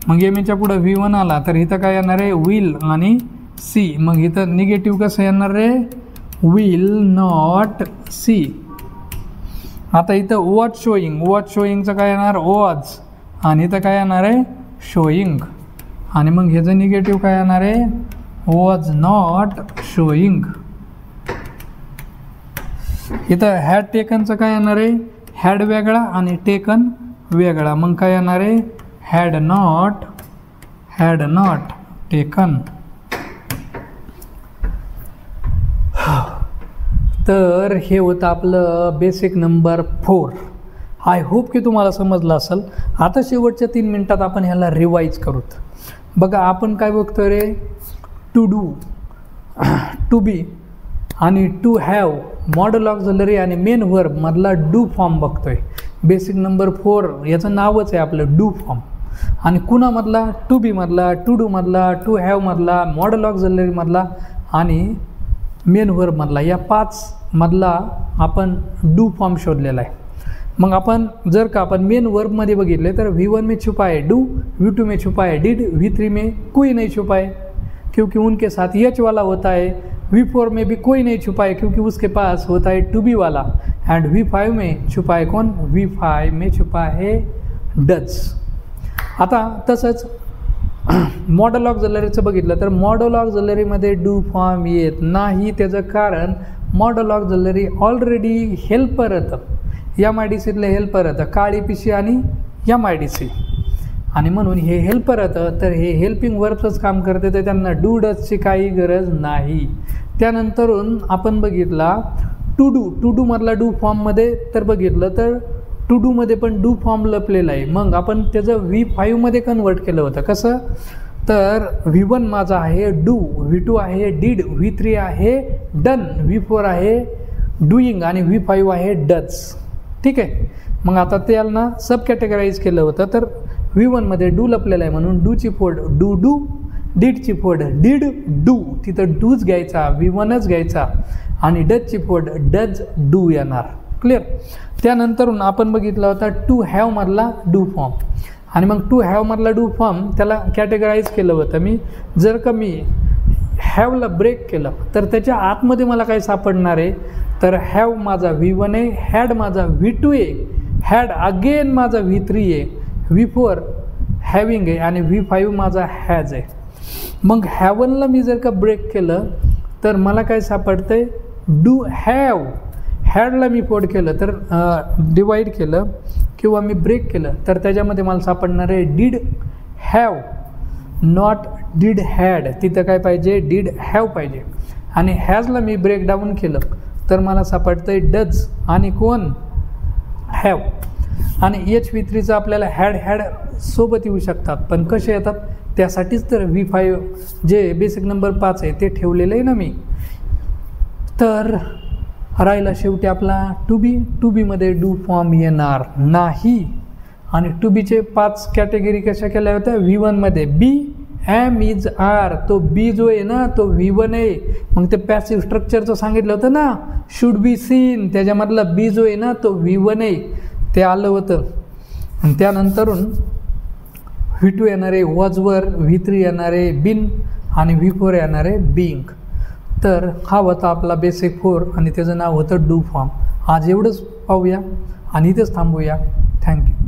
मग एम एच्या पुढं V1 आला तर इथं काय येणार आहे विल आणि सी. मग इथं निगेटिव्ह कसं येणार रे, विल नॉट सी. आता इथं वॉच शोईंग, वॉच शोईंगचं काय येणार वॉज, आणि इथं काय येणार आहे शोईंग. आणि मग ह्याचं निगेटिव्ह काय येणार आहे वॉज नॉट शोईंग. इथं हॅड टेकनचं काय येणार आहे हॅड वेगळा आणि टेकन वेगळा. मग काय येणार आहे हॅड नॉट टेकन. तर हे होतं आपलं बेसिक नंबर 4. आय होप की तुम्हाला समजलं असेल. आता शेवटच्या 3 मिनटात आपण ह्याला रिवाईज करूत. बघा आपण काय बघतो रे, टू डू, टू बी आणि टू हॅव, मॉडल ऑक्झिलरी आणि मेन व्हर्ब मधला डू फॉर्म बघतोय. बेसिक नंबर 4 याचं नावच आहे आपलं डू फॉर्म. आणि कुणामधला, टू बी मधला, टू डू मधला, टू हॅव मधला, मॉडल ऑक्झिलरी मधला आणि मेन व्हर्ब मधला, या 5 मधला आपण डू फॉर्म शोधलेला आहे. मग आपण जर का आपण मेन वर्बमध्ये बघितले तर V1 में छुपा है डू, V2 में छुपा है डिड, V3 में कोई नहीं छुपा है क्योंकि उनके साथ एच वाला होता है, V4 में भी कोई नहीं छुपा है क्योंकि उसके पास होता है टू बी वाला, एंड V5 में छुपा है कौन, V5 में छुपा है डज. आता तसंच मॉडल ऑक्झिलरीचं बघितलं तर मॉडल ऑक्झिलरीमध्ये डू फॉर्म येत नाही. त्याचं कारण मॉडल ऑक्झिलरी ऑलरेडी हेल्पर होतं, MIDCतलं हेल्पर होतं, काळी पिशी आणि MIDC, आणि म्हणून हे हेल्पर होतं तर हे हेल्पिंग वर्बचंच काम करते, तर त्यांना डू डजची काही गरज नाही. त्यानंतरून आपण बघितला टू डू, टू डू मधला डू फॉर्ममध्ये तर बघितलं तर टू डूमध्ये पण डू फॉर्म लपलेला आहे. मग आपण त्याचं V5 मध्ये कन्वर्ट केलं होतं. कसं, तर V1 माझा आहे डू, V2 आहे डीड, V3 आहे डन, V4 आहे डुईंग आणि V5 आहे डज. ठीक आहे. मग आता त्याला सब कॅटेगराईज केलं होतं तर V1 मध्ये डू लपलेला आहे म्हणून डूची फोड डू डू, डीडची फोड डीड डू, तिथं डूच घ्यायचा, V1च घ्यायचा, आणि डजची फोड डज डू येणार. क्लिअर. त्यानंतरून आपण बघितला होता टू हॅव मधला डू फॉर्म, आणि मग टू हॅव मधला डू फॉर्म त्याला कॅटेगराईज केलं होतं मी. जर का मी हॅवला ब्रेक केलं तर त्याच्या आतमध्ये मला काय सापडणार आहे, तर हॅव माझा V1 आहे, हॅड माझा V2 आहे, हॅड अगेन माझा V3 आहे, V4 हॅविंग आहे आणि V5 माझा हॅज आहे. मग हॅवनला मी जर का ब्रेक केलं तर मला काय सापडतंय डू हॅव. हॅडला मी फोड केलं तर डिवाईड केलं किंवा मी ब्रेक केलं तर त्याच्यामध्ये मला सापडणार आहे did have, not did had. तिथं काय पाहिजे डीड हॅव पाहिजे. आणि हॅजला मी ब्रेक डाऊन केलं तर मला सापडतंय डज आणि कोण हॅव. आणि HV3चं आपल्याला हॅड सोबत येऊ शकतात, पण कसे येतात त्यासाठीच तर V5 जे बेसिक नंबर 5 आहे ते ठेवलेलं आहे ना मी. तर राहिला शेवटी आपला टू बीमध्ये डू फॉर्म येणार नाही. आणि टू बीचे 5 कॅटेगरी कशा केल्या होत्या? V1 मध्ये बी एम इज आर, तो बी जो आहे ना तो V1 आहे. मग ते पॅसिव्ह स्ट्रक्चरचं सांगितलं होतं ना, शुड बी सीन, त्याच्यामधला बी जो आहे ना तो V1 आहे, ते आलं होतं. आणि त्यानंतरून V2 येणार आहे वॉजवर, V3 येणार आहे बिन आणि V4 येणार आहे बिंग. तर हा होता आपला बेसिक 4 आणि त्याचं नाव होतं डू फॉर्म. आज एवढंच पाहूया आणि इथेच थांबूया. थँक्यू.